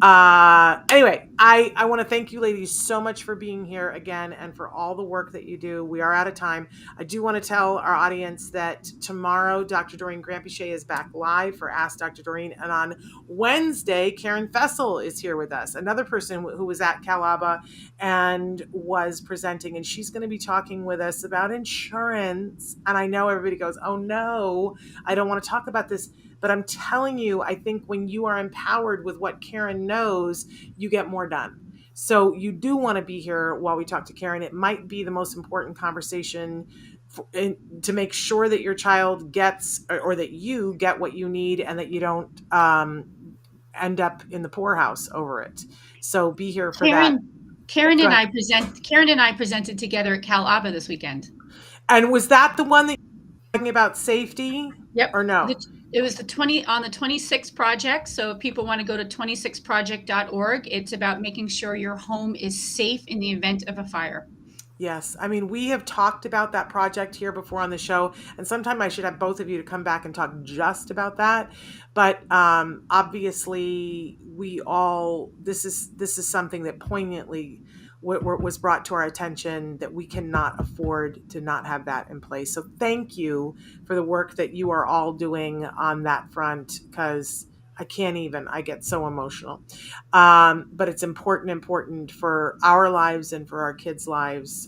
Anyway, I want to thank you ladies so much for being here again, and for all the work that you do. We are out of time. I do want to tell our audience that tomorrow Dr. Doreen Grampiche is back live for Ask Dr. Doreen, and on Wednesday Karen Fessel is here with us, another person who was at CalABA and was presenting, and she's going to be talking with us about insurance. And I know everybody goes, oh no, I don't want to talk about this. But I'm telling you, I think when you are empowered with what Karen knows, you get more done. So you do want to be here while we talk to Karen. It might be the most important conversation to make sure that your child gets, or that you get what you need, and that you don't end up in the poorhouse over it. So be here for that. Karen and I presented together at CalABA this weekend. And was that the one that you were talking about safety? Yep. Or no? It was on the 26 project. So if people want to go to 26project.org, it's about making sure your home is safe in the event of a fire. Yes. I mean, we have talked about that project here before on the show, and sometime I should have both of you to come back and talk just about that. But obviously this is something that poignantly was brought to our attention, that we cannot afford to not have that in place. So thank you for the work that you are all doing on that front, because I get so emotional. But it's important for our lives and for our kids' lives.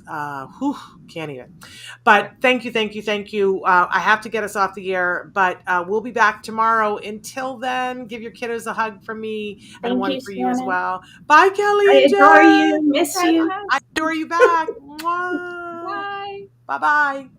Can't even. But thank you. I have to get us off the air, but we'll be back tomorrow. Until then, give your kiddos a hug from me, and one for you as well. Bye, Kelly. I adore you. Miss you. I adore you back. Bye. Bye-bye.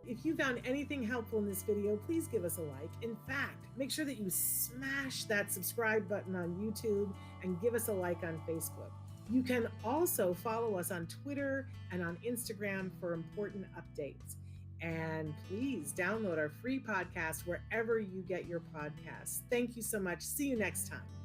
If you found anything helpful in this video, please give us a like. In fact, make sure that you smash that subscribe button on YouTube and give us a like on Facebook. You can also follow us on Twitter and on Instagram for important updates. And please download our free podcast wherever you get your podcasts. Thank you so much. See you next time.